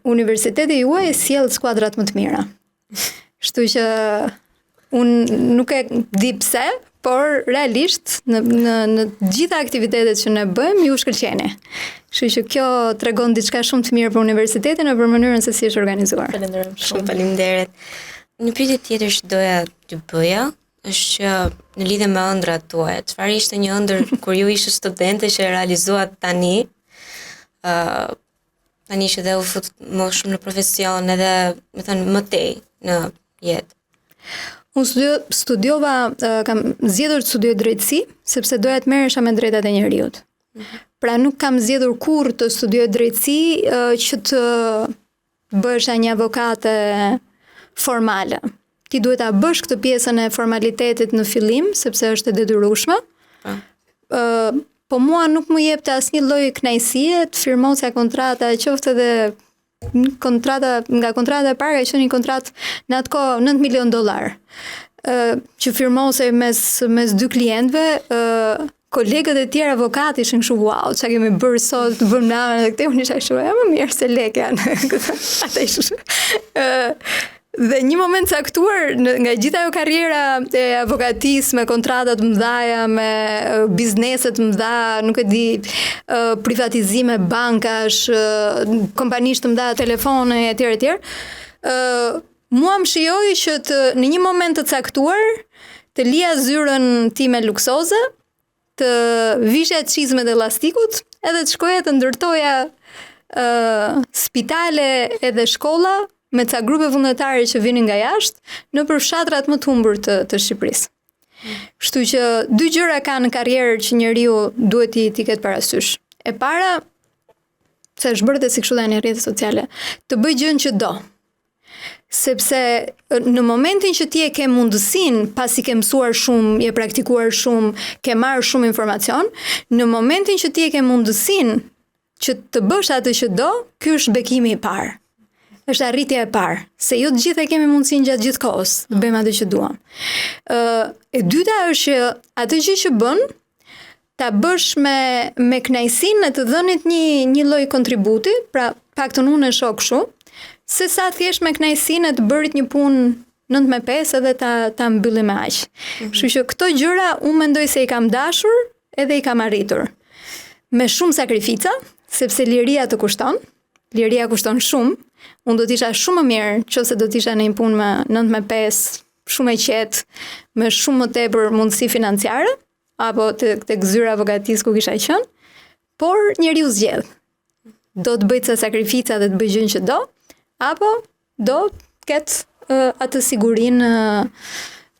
universiteti juaj sjell skuadrat më të mira. Kështu që unë nuk e di pse, por realisht në gjitha aktivitetet që ne bëjmë ju shkëlqeni. Kështu që kjo tregon diçka shumë të mirë për universitetin e për mënyrën se si është organizuar. Falenderoj Shumë faleminderit. Një pyetje tjetër që doja të bëja është që në lidhje me ëndrat tuaja, çfarë ishte një ëndër kur ju ishte studente që e realizuat tani? Tani që dhe u fut më shumë në profesion edhe, me thënë, më tej në jetë. Unë studiova, kam zgjedhur të studioj drejtësi, sepse doja të merresha me drejtat e njerëzit. Pra nuk kam zgjedhur kurrë të studioj drejtësi që të bëhesha një avokate formale. Ti duhet ta bësh këtë pjesën e formalitetit në fillim, sepse është e detyrueshme. Po mua nuk më jepte asnjë lloj kënaqësie të firmosja kontrata, qoftë edhe nga kontrata e parë ka qenë një kontratë në atë kohë $9 milion. Që firmosej mes dy klientëve, kolegët e tjerë avokatë ishin kështu wow, çka kemi bërë sot, të bëjmë na këtë, unë isha kështu, më mirë se lek janë. Ata ishin. Dhe një moment caktuar nga gjitha ajo karriera e avokatisë me kontrata të mëdha, me biznese të mëdha, nuk e di, privatizime bankash, kompanish të mëdha telefone etj. Mua më shijoi që në një moment të caktuar të lija zyrën time luksoze, të vishja çizmet e elastikut, edhe të shkoja të ndërtoja spitale edhe shkolla me ca grupe vullnetare që vinin nga jashtë në për fshatrat më të humbur të Shqipërisë. Kështu që dy gjëra ka në karrierë që njeriu duhet t'i ketë parasysh. E para, se është bërë dhe si kështu dhe në rrjetet sociale, të bëj gjën që do. Sepse në momentin që ti e ke mundësinë, pasi ke mësuar shumë, je praktikuar shumë, ke marrë shumë informacion, në momentin që ti e ke mundësinë që të bësh atë që do, ky është bekimi i parë. Është arritja e parë, se jo të gjithë e kemi mundësinë gjatë gjithë kohës të bëjmë atë që duam. E dyta është që atë gjë që bën, ta bësh me kënaqësinë të dhënit një lloj kontributi, pra paktën unë e shoh kështu, se sa thjesht me kënaqësinë të bërit një punë 9-5 edhe ta mbyllim me aq. Kështu që këto gjëra unë mendoj se i kam dashur edhe i kam arritur. Me shumë sakrifica, sepse liria të kushton. Liria kushton shumë. Unë do t'isha shumë më mirë nëse do t'isha në një punë me 9-5, shumë e qetë, me shumë më tepër mundësi financiare, apo tek zyra avokatisë ku kisha qenë, por njeriu zgjedh. Do të bëj ca sakrifica dhe të bëj gjën që do, apo do ketë atë sigurinë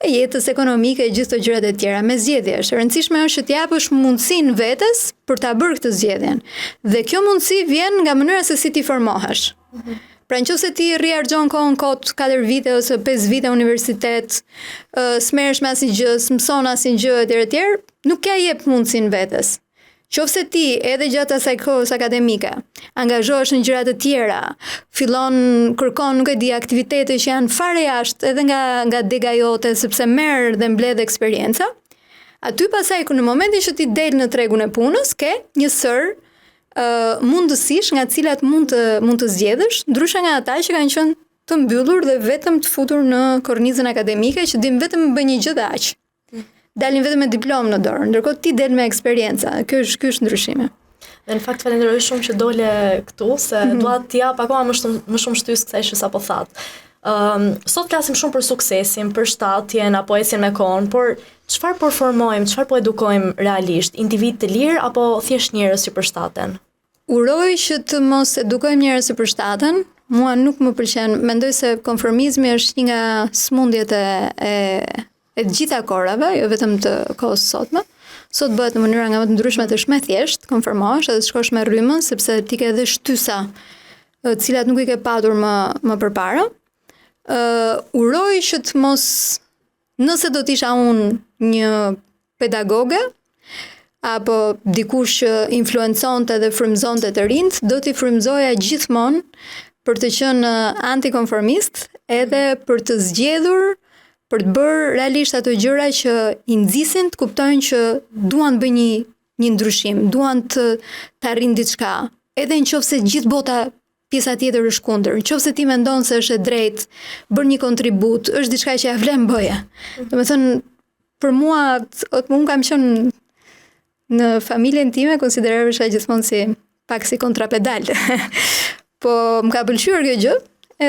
e jetës ekonomike e gjithë të gjërat e tjera me zgjedhjesh. E rëndësishme është që t'japësh mundësinë vetes për ta bërë këtë zgjedhjen. Dhe kjo mundësi vjen nga mënyra se si ti formohesh. Pra nëse ti riargjon kohën kot 4 vite ose 5 vite universitet, s'merresh me asnjë gjë, s'mson asnjë gjë etj, nuk ja jep mundësinë vetes. Qofse ti edhe gjatë asaj kohës akademike angazhohesh në gjëra të tjera, kërkon, nuk e di, aktivitete që janë fare jashtë edhe nga dega jote, sepse merr dhe mbledh eksperjenca, aty pasaj në momentin që ti del në tregun e punës, ke një sër mundësish nga cilat mund të zgjedhësh, ndryshe nga ata që kanë qenë të mbyllur dhe vetëm të futur në kornizën akademike që dim vetëm bëj një gjë dhe aq. Dalin vetëm me diplomë në dorë, ndërkohë ti del me eksperjenca. Ky është ndryshimi. Dhe në fakt falenderoj shumë që dole këtu, se dua t'i jap akoma më shumë shtys kësaj që sapo thatë. Sot flasim shumë për suksesin, për shtatjen apo ecjen me kohën, por çfarë po formojmë, çfarë po edukojmë realisht? Individ të lirë apo thjesht njerëz që përshtaten? Uroj që të mos edukojmë njerëz që përshtaten. Mua nuk më pëlqen. Mendoj se konformizmi është një nga smundjet e gjitha kohërave, jo vetëm të kohës sotme. Sot bëhet në mënyra nga më të ndryshme të shme thjesht, konformohesh edhe të shkosh me rrymën, sepse ti ke edhe shtysa të cilat nuk i ke patur më përpara. Uroj që të mos, nëse do t'isha unë një pedagoge, apo dikush që influenconte dhe frymëzonte të rinjt, do t'i frymëzoja gjithmonë për të qenë antikonformist, edhe për të zgjedhur, për të bërë realisht ato gjëra që i nxisin të kuptojnë që duan të bëjnë një ndryshim, duan të arrijnë diçka, edhe nëse gjithë bota pjesa tjetër është kundër. Nëse ti mendon se është e drejtë, bën një kontribut, është diçka që ja vlen bëje. Domethënë për mua, unë kam qenë në familjen time, konsiderohesha gjithmonë pak si kontrapedal. Po më ka pëlqyer kjo gjë,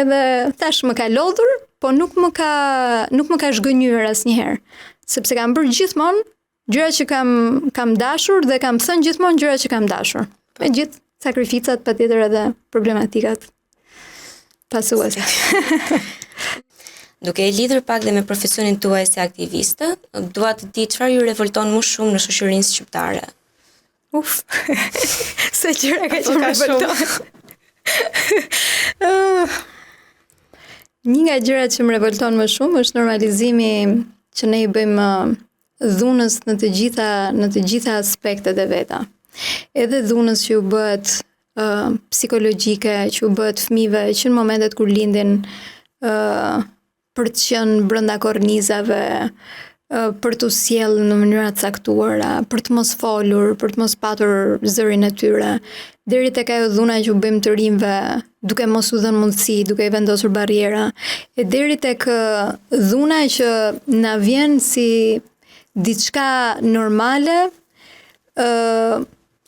edhe thash më ka lodhur, po nuk më ka zhgënjur asnjëherë, sepse kam bërë gjithmonë gjëra që kam dashur dhe kam thënë gjithmonë gjëra që kam dashur. Me gjithë sakrificat, patjetër edhe problematikat pasuese. Duke e lidhur pak dhe me profesionin tuaj si aktiviste, dua të di çfarë ju revolton më shumë në shoqërinë shqiptare. Se gjëra ka që më revolton. Një nga gjërat që më revolton më shumë është normalizimi që ne i bëjmë dhunës në të gjitha aspektet e veta. Edhe dhunës që u bëhet psikologjike, që u bëhet fëmijëve që në momentet kur lindin për të qenë brenda kornizave, për të sjellë në mënyra të caktuara, për të mos folur, për të mos patur zërin e tyre, deri tek ajo dhuna që u bëjmë të rinjve, duke mos u dhënë mundësi, duke i vendosur barriera, e deri tek dhuna që na vjen si diçka normale,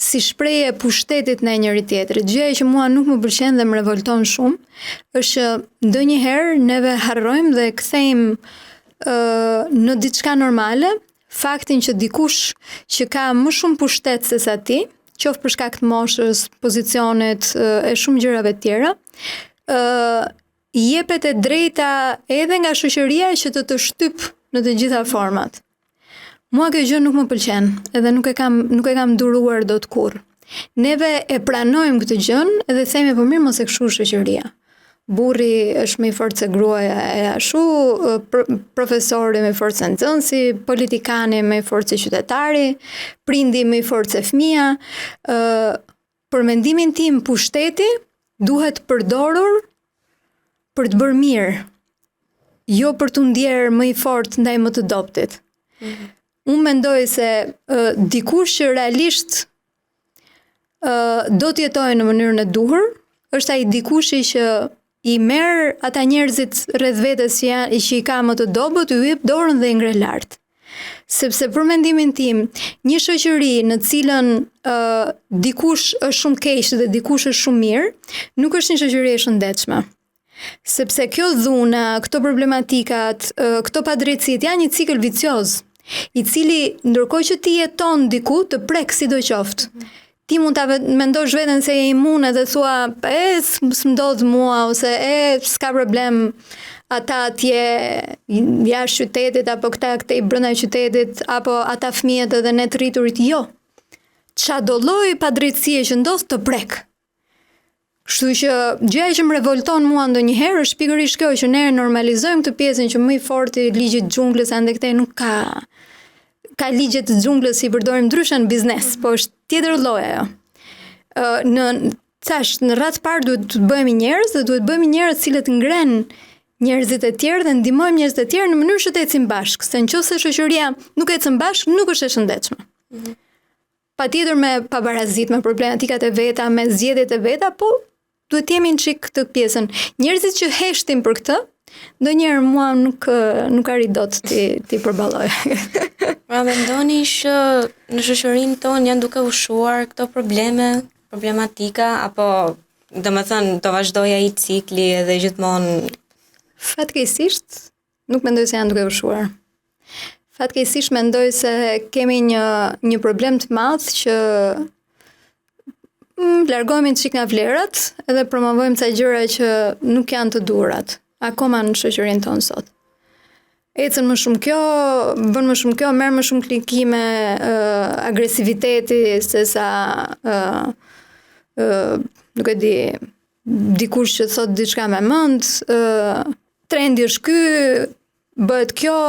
si shprehje pushtetit në njëri tjetrit. Gjëja që mua nuk më pëlqen dhe më revolton shumë, është që ndonjëherë neve harrojmë dhe kthejmë në diçka normale faktin që dikush që ka më shumë pushtet se sa ti, qoftë për shkak të moshës, pozicionit e shumë gjërave të tjera, jepet e drejta edhe nga shoqëria që të shtyp në të gjitha format. Mua kjo gjë nuk më pëlqen, edhe nuk e kam duruar dot kurrë. Neve e pranojmë këtë gjën edhe themi po mirë mos e kshu shoqëria. Burri është më i fortë se gruaja e ashtu, profesori më i fortë se nxënësi, politikani më i fortë se qytetari, prindi më i fortë se fëmia. Për mendimin tim, pushteti duhet përdorur për të bërë mirë, jo për të ndjerë më i fortë ndaj më të dobtit. Unë mendoj se dikush që realisht do të jetojë në mënyrën e duhur, është ai dikushi që i merr ata njerëzit rreth vetes që i ka më të dobët, i jep dorën dhe i ngre lart. Sepse për mendimin tim, një shoqëri në cilën dikush është shumë keq dhe dikush është shumë mirë, nuk është një shoqëri e shëndetshme. Sepse kjo dhuna, këto problematikat, këto padrejtësit janë një cikël vicioz, i cili ndërkohë që ti jeton diku të prek sidoqoftë. Ti mund ta mendosh veten se je imune dhe thua, s'mdodh mua ose s'ka problem ata atje jashtë qytetit apo këta këtej brenda qytetit apo ata fëmijët edhe ne të rriturit. Jo. Çado lloj padrejtësie që ndodh të prek. Kështu që gjëja që më revolton mua ndonjëherë është pikërisht kjo që ne normalizojmë këtë pjesën që më i fortë i ligjit xhunglës, ande këtej nuk ka ligjet të xhunglës i përdorim ndryshe në biznes, po është tjetër lloj ajo. Në radhë parë duhet të bëhemi njerëz dhe duhet të bëhemi njerëz cilët ngren njerëzit e tjerë dhe ndihmojmë njerëzit e tjerë në mënyrë që të ecin bashkë, se nëse shoqëria nuk ecën bashkë, nuk është e shëndetshme. Patjetër me pabarazit, me problematikat e veta, me zgjedhjet e veta, po duhet jemi në çik këtë pjesën. Njerëzit që heshtin për këtë, ndonjëherë mua nuk arrit dot ti përballoj. Pra mendoni që në shoqërinë tonë janë duke ushuar këto problematika apo domethënë do vazhdojë ai cikli edhe gjithmonë? Fatkeqësisht nuk mendoj se janë duke ushuar. Fatkeqësisht mendoj se kemi një problem të madh që largohemi çik nga vlerat edhe promovojmë ca gjëra që nuk janë të duhurat akoma në shoqërinë tonë sot. Ecën më shumë kjo, bën më shumë kjo, merr më shumë klikime, agresiviteti sesa nuk e di, dikush që thot diçka me mend, trendi është ky, bëhet kjo,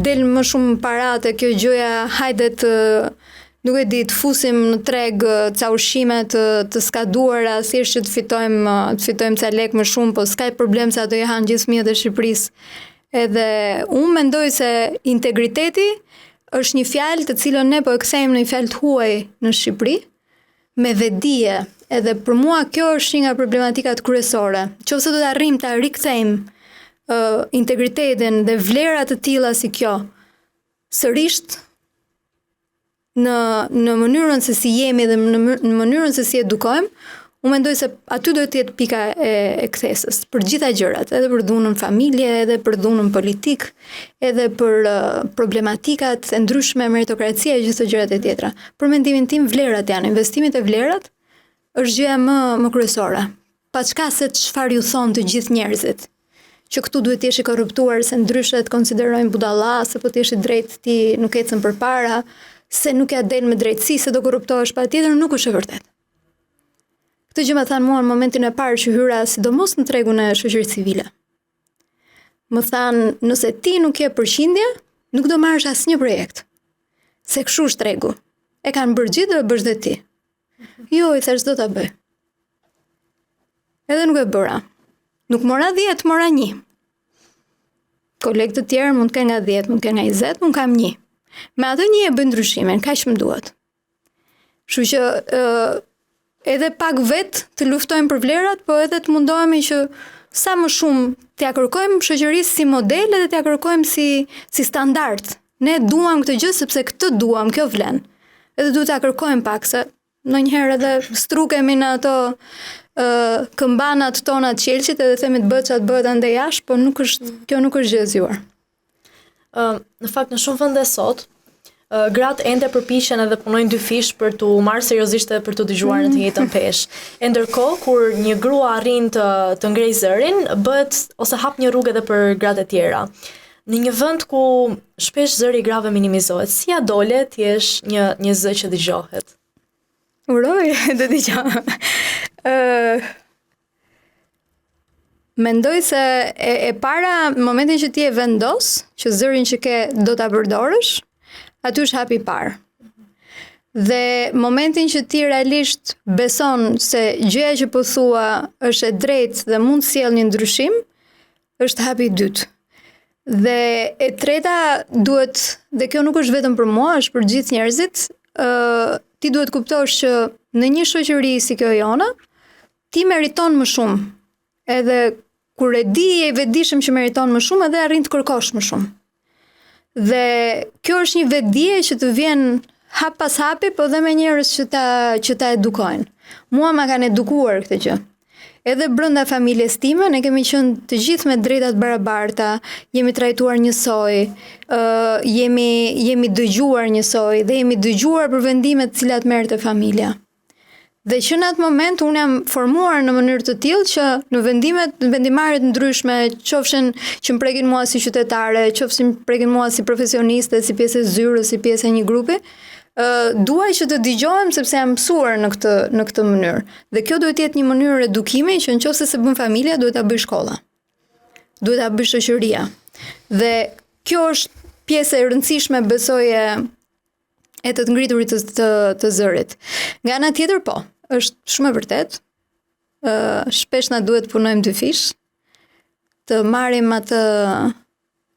del më shumë parate kjo gjëja, hajde nuk e di, të fusim në treg ca ushqime të skaduara, thjesht që të fitojmë ca lek më shumë, po s'ka problem se ato i hanë gjithë fëmijët e Shqipërisë. Edhe unë mendoj se integriteti është një fjalë të cilën ne po e kthejmë në një fjalë të huaj në Shqipëri, me vedije. Edhe për mua kjo është një nga problematikat kryesore. Nëse do të arrijmë ta rikthejmë integritetin dhe vlera të tilla si kjo sërish në mënyrën se si jemi dhe në mënyrën se si edukojmë, unë mendoj se aty duhet të jetë pika e kthesës për gjitha gjërat, edhe për dhunën familje, edhe për dhunën politik, edhe për problematikat e ndryshme, meritokracia e gjithë të gjërat e tjetra. Për mendimin tim, vlerat janë, investimit e vlerat është gjëja më kryesore. Pa çka se çfarë ju thonë të gjithë njerëzit, që këtu duhet të jesh i korruptuar, se ndryshe të konsiderojnë budalla, se po të jesh i drejtë ti nuk ecën përpara, se nuk ja del me drejtësi, se do korruptohesh patjetër, nuk është e vërtetë. Këtë gjë më thanë mua në momentin e parë që hyra sidomos në tregun e shoqërisë civile. Më thanë, nëse ti nuk je përqindje, nuk do marrësh asnjë projekt. Se kështu është tregu. E kanë bërë gjithë, do bësh dhe ti. Jo, i thash, do ta bëj. Edhe nuk e bëra. Nuk mora 10, mora 1. Kolegë të tjerë mund të kenë nga 10, mund të kenë nga 20, mund kam 1. Me atë 1 e bëj ndryshimin, kaq më duhet. Kështu që edhe pak vetë të luftojmë për vlerat, po edhe të mundohemi që sa më shumë t'ja kërkojmë shoqërisë si model edhe t'ja kërkojmë si standard. Ne duam këtë gjë sepse këtë duam, kjo vlen. Edhe duhet t'ja kërkojmë pak, se ndonjëherë edhe strukemi në ato këmbanat tona të qelçit edhe themi të bëhet çat bëhet ande jashtë, po kjo nuk është gjë e zgjuar. Në fakt në shumë vende sot gratë ende përpiqen edhe punojnë dy fish për t'u marrë seriozisht edhe për t'u dëgjuar në të njëjtën peshë. E ndërkohë kur një grua arrin të ngrejë zërin, bëhet ose hap një rrugë edhe për gratë e tjera. Në një vend ku shpesh zëri i grave minimizohet, si ja dole të jesh një zë që dëgjohet? Uroj, të dëgjoj. Mendoj se e para, në momentin që ti e vendos, që zërin që ke do ta përdorësh, aty është hapi i parë. Dhe momentin që ti realisht beson se gjëja që po thua është e drejtë dhe mund të sjellë një ndryshim, është hapi i dytë. Dhe e treta duhet, dhe kjo nuk është vetëm për mua, është për gjithë njerëzit, ti duhet kuptosh që në një shoqëri si kjo jona, ti meriton më shumë. Edhe kur e di e vetëdijshëm që meriton më shumë, edhe arrin të kërkosh më shumë. Dhe kjo është një vetdije që të vjen hap pas hapi, po dhe me njerëz që ta edukojnë. Mua ma kanë edukuar këtë gjë. Edhe brenda familjes time, ne kemi qenë të gjithë me drejta të barabarta, jemi trajtuar njësoj, jemi dëgjuar njësoj dhe jemi dëgjuar për vendimet të cilat merrte familja. Dhe që në atë moment unë jam formuar në mënyrë të tillë që në vendimarrjet ndryshme, qofshin që më prekin mua si qytetare, qofshin më prekin mua si profesioniste, si pjesë e zyrës, si pjesë e një grupi, duaj që të dëgjohem sepse jam mësuar në këtë mënyrë. Dhe kjo duhet të jetë një mënyrë edukimi që nëse se bën familja, duhet ta bëj shkolla. Duhet ta bëj shoqëria. Dhe kjo është pjesë e rëndësishme, besoj, e të ngriturit të zërit. Nga ana tjetër po, është shumë e vërtet. Shpesh na duhet punojmë dy fish, të marrim atë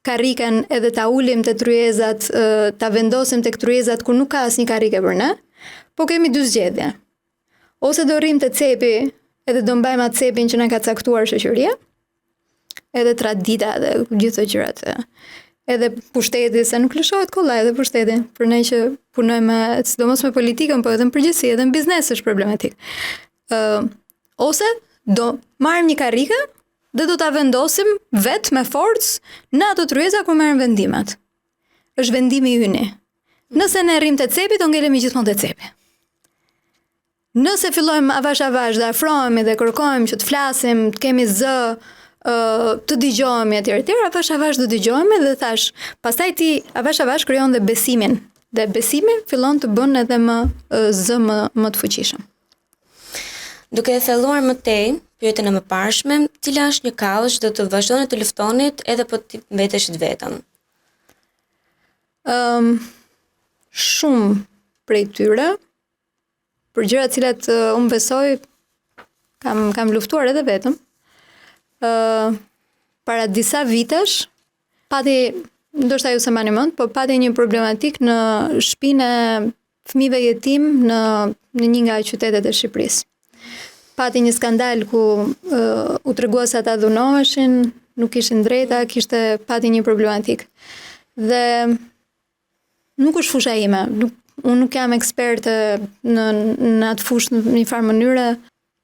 karriken edhe ta ulim te tryezat, ta vendosim tek tryezat ku nuk ka asnjë karrike për ne, po kemi dy zgjedhje. Ose do rrim te cepi, edhe do mbajmë atë cepin që na ka caktuar shoqëria, edhe tradita dhe gjithë ato gjërat. Edhe pushteti, se nuk lëshohet kollaj edhe pushteti, për ne që punojmë sidomos me politikën, po edhe në përgjithësi, edhe në biznes është problematik. Ose do marrim një karrike dhe do ta vendosim vetë me forcë në ato tryeza ku merren vendimet. Është vendimi yni. Nëse ne rrim te cepi, do ngelemi gjithmonë te cepi. Nëse fillojmë avash dhe afrohemi dhe kërkojmë që të flasim, të kemi zë, të dëgjohemi etj, avash do dëgjohemi dhe thash, pastaj ti avash krijon dhe besimin. Dhe besimi fillon të bën edhe më të fuqishëm. Duke e thelluar më tej pyetjen e mëparshme, cila është një kallësh që do të vazhdoni të luftonit edhe po ti mbetesh të vetëm? Shumë prej tyre, për gjëra të cilat unë besoj kam luftuar edhe vetëm. Para disa vitesh, pati, ndoshta ju se mbani mend, po pati një problematik në shtëpinë e fëmijëve jetim në një nga qytetet e Shqipërisë. Pati një skandal ku u tregua se ata dhunoheshin, nuk kishin drejta, pati një problematik. Dhe nuk është fusha ime. Unë nuk jam eksperte në atë fushë në një farë mënyre.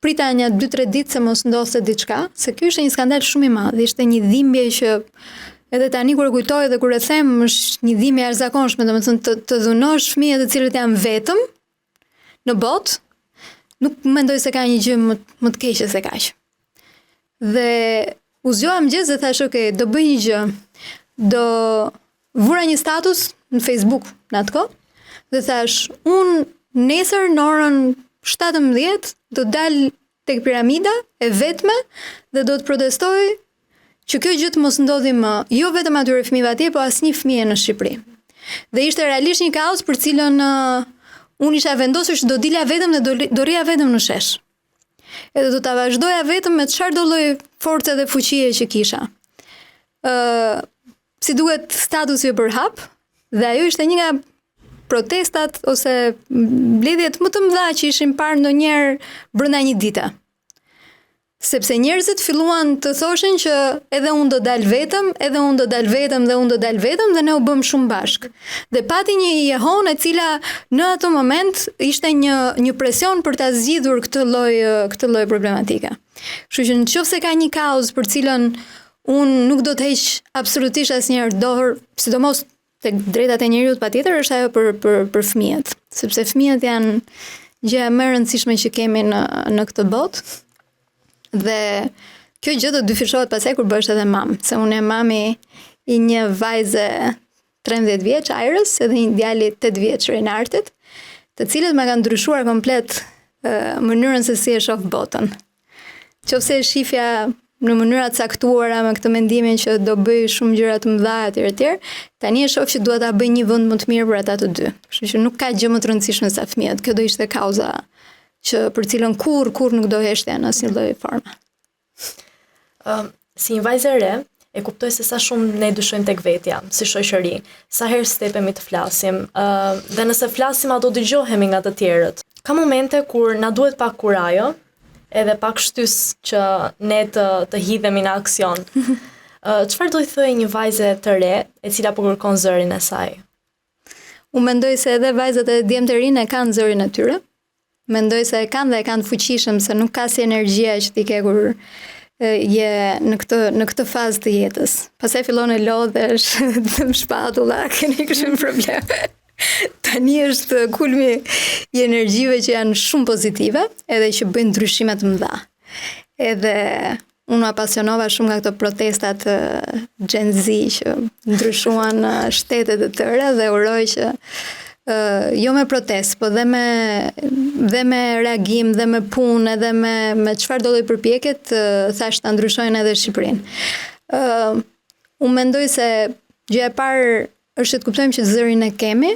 Prita një 2-3 ditë se mos ndodhte diçka, se ky ishte një skandal shumë i madh, ishte një dhimbje që edhe tani kur e kujtoj dhe kur e them është një dhimbje e jashtëzakonshme, domethënë të dhunosh fëmijët e cilët janë vetëm në botë, nuk mendoj se ka një gjë më të keqe se kaq. Dhe u zgjoa mëngjes dhe thash, okay, do bëj një gjë. Do vura një status në Facebook në atë kohë dhe thash, unë nesër në orën 17 do dal tek piramida e vetme dhe do të protestoj që kjo gjë të mos ndodhi më, jo vetëm atyre fëmijëve atje, po asnjë fëmijë në Shqipëri. Dhe ishte realisht një kaos për cilën unë isha vendosur që do dilja vetëm dhe do rria vetëm në shesh. Edhe do ta vazhdoja vetëm me çfarë do lloj force dhe fuqie që kisha. Si duhet statusi për hap, dhe ajo ishte një nga protestat ose mbledhjet më të mëdha që ishin parë ndonjëherë brenda një dite. Sepse njerëzit filluan të thoshin që edhe unë do dal vetëm, edhe unë do dal vetëm, dhe unë do dal vetëm, dhe ne u bëm shumë bashk. Dhe pati një jehon e cila në atë moment ishte një presion për ta zgjidhur këtë lloj problematike. Kështu që nëse ka një kauzë për cilën unë nuk do të heq absolutisht asnjëherë dorë, sidomos tek drejtat e njerëzit patjetër, është ajo për fëmijët, sepse fëmijët janë gjëja më e rëndësishme që kemi në këtë botë. Dhe kjo gjë do dyfishohet pasaj kur bësh edhe mamë, se unë jam mami i një vajze 13 vjeç, Iris, edhe një djali 8 vjeç, Renartit, të cilët më kanë ndryshuar komplet mënyrën se si e shoh botën. Qofse e shifja në mënyra të caktuara me këtë mendimin që do bëj shumë gjëra të mëdha etj. Tani e shoh që dua ta bëj një vend më të mirë për ata të dy. Kështu që nuk ka gjë më të rëndësishme se fëmijët. Kjo do ishte kauza që për cilën kur nuk do heshtja në asnjë lloj forme. Si një vajzë e re, e kuptoj se sa shumë ne dyshojmë tek vetja, si shoqëri, sa herë stepemi të flasim, dhe nëse flasim ato dëgjohemi nga të tjerët. Ka momente kur na duhet pak kurajo, edhe pak shtys që ne të hidhemi në aksion. Çfarë do i thojë një vajze të re e cila po kërkon zërin e saj? Unë mendoj se edhe vajzat e djemt të rinë e kanë zërin e tyre. Mendoj se e kanë dhe e kanë fuqishëm, se nuk ka si energjia që ti ke kur je në këtë fazë të jetës. Pastaj fillon e lodhesh, të shpatulla, keni kështu probleme. Tani është kulmi i energjive që janë shumë pozitive, edhe që bëjnë ndryshime të mëdha. Edhe unë apasionova shumë nga këto protestat Gen Z që ndryshuan shtetet e tëra, dhe uroj që jo me protest, po dhe me reagim, dhe me punë, edhe me çfarë do lloj përpjekjet thash ta ndryshojnë edhe Shqipërinë. Unë mendoj se gjëja e parë është të kuptojmë që zërin e kemi,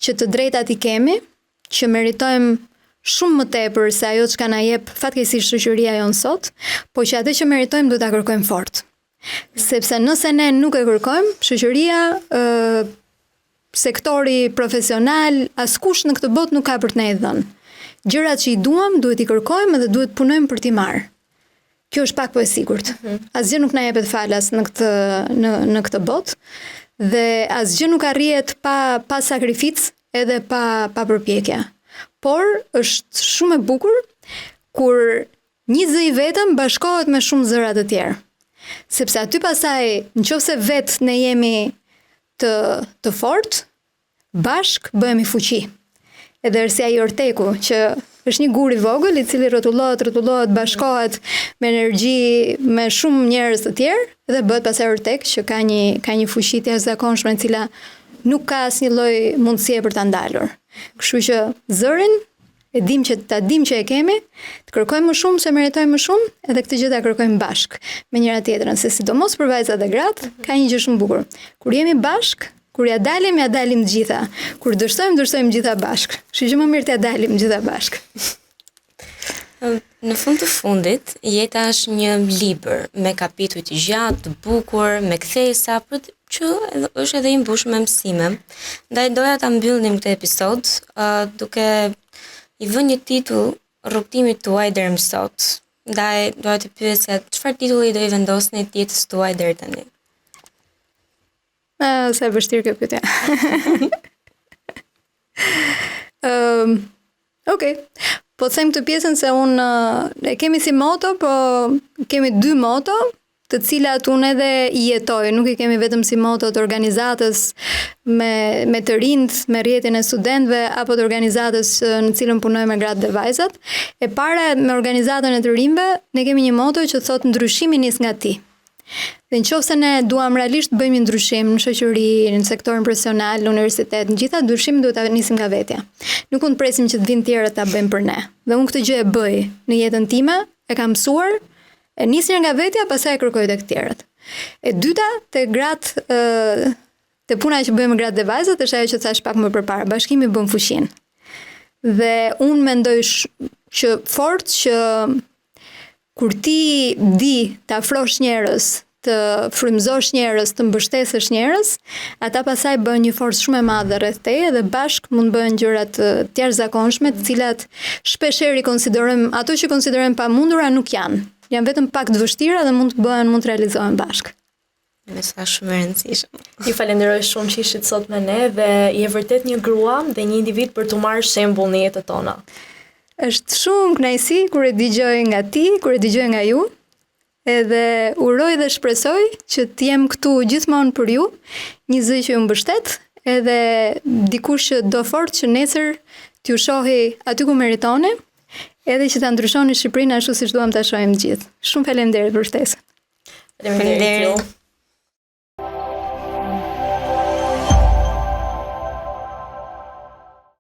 që të drejtat i kemi, që meritojmë shumë më tepër se ajo çka na jep fatkeqësisht shoqëria jonë sot, po që atë që meritojmë duhet ta kërkojmë fort. Sepse nëse ne nuk e kërkojmë, shoqëria, sektori profesional, askush në këtë botë nuk ka për të na i dhënë. Gjërat që i duam duhet i kërkojmë dhe duhet punojmë për t'i marrë. Kjo është pak po e sigurt. Asgjë nuk na jepet falas në këtë botë. Dhe asgjë nuk arrihet pa sakrificë edhe pa përpjekje. Por është shumë e bukur kur një zë i vetëm bashkohet me shumë zëra të tjerë. Sepse aty pasaj, nëse vetë ne jemi të fortë, bashk bëhemi fuqi. Edhe si ai orteku që është një gur i vogël i cili rrotullohet, bashkohet me energji me shumë njerëz të tjerë dhe bëhet pastaj ortek që ka një fuqi të jashtëzakonshme e cila nuk ka asnjë lloj mundësie për ta ndalur. Kështu që zërin e dim që e kemi, të kërkojmë më shumë se meritojmë më shumë, edhe këtë gjë ta kërkojmë bashk me njëra tjetrën, se sidomos për vajzat dhe gratë ka një gjë shumë bukur. Kur jemi bashk, kur ja dalim të gjitha. Kur dështojmë gjitha bashk. Kështu që më mirë t'ja dalim gjitha bashk. Në fund të fundit, jeta është një libër me kapituj të gjatë, të bukur, me kthesa, që është edhe i mbushur me mësime. Ndaj doja ta mbyllnim këtë episod duke i vënë një titull rrugtimit tuaj deri më sot. Ndaj doja të pyesja çfarë titulli do i vendosni jetës tuaj deri tani? Sa e vështirë kjo pyetje. Okej. Po them këtë pjesën se unë e kemi si moto, po kemi 2 moto, të cilat unë edhe i jetoj, nuk i kemi vetëm si moto të organizatës me të rinjt, me rrjetin e studentëve apo të organizatës në cilën punoj me gratë dhe vajzat. E para me organizatën e të rinjve, ne kemi një moto që thot ndryshimi nis nga ti. Dhe nëse ne duam realisht të bëjmë ndryshim në shoqëri, në sektorin profesional, në universitet, në gjitha ndryshim duhet ta nisim nga vetja. Nuk mund të presim që të vinë tjerët ta bëjmë për ne. Dhe unë këtë gjë e bëj në jetën time, e kam mësuar, e nisja nga vetja, pastaj e kërkoj tek tjerët. E dyta, te gratë, te puna që bëjmë gratë dhe vajzat, është ajo që thash pak më përpara, bashkimi bën fuqinë. Dhe unë mendoj që fort që kur ti di të afrosh njerëz, të frymëzosh njerëz, të mbështesësh njerëz, ata pasaj bën një forcë shumë e madhe rreth teje dhe bashk mund bëhen gjëra të jashtëzakonshme, të cilat shpeshherë konsiderojmë, ato që konsiderojmë pamundura nuk janë. Janë vetëm pak të vështira dhe mund të realizohen bashk. Mesazh shumë i rëndësishëm. Ju falenderoj shumë që ishit sot me ne dhe je vërtet një grua dhe një individ për të marrë shembull në jetën tona. Është shumë kënaqësi kur e dëgjoj nga ti, kur e dëgjoj nga ju, edhe uroj dhe shpresoj që të jem këtu gjithmonë për ju, një zë që ju mbështet, edhe dikush që do fort që nesër t'ju shohi aty ku meritoni, edhe që ta ndryshoni Shqipërinë ashtu siç duam ta shohim të gjithë. Shumë faleminderit për ftesën. Faleminderit.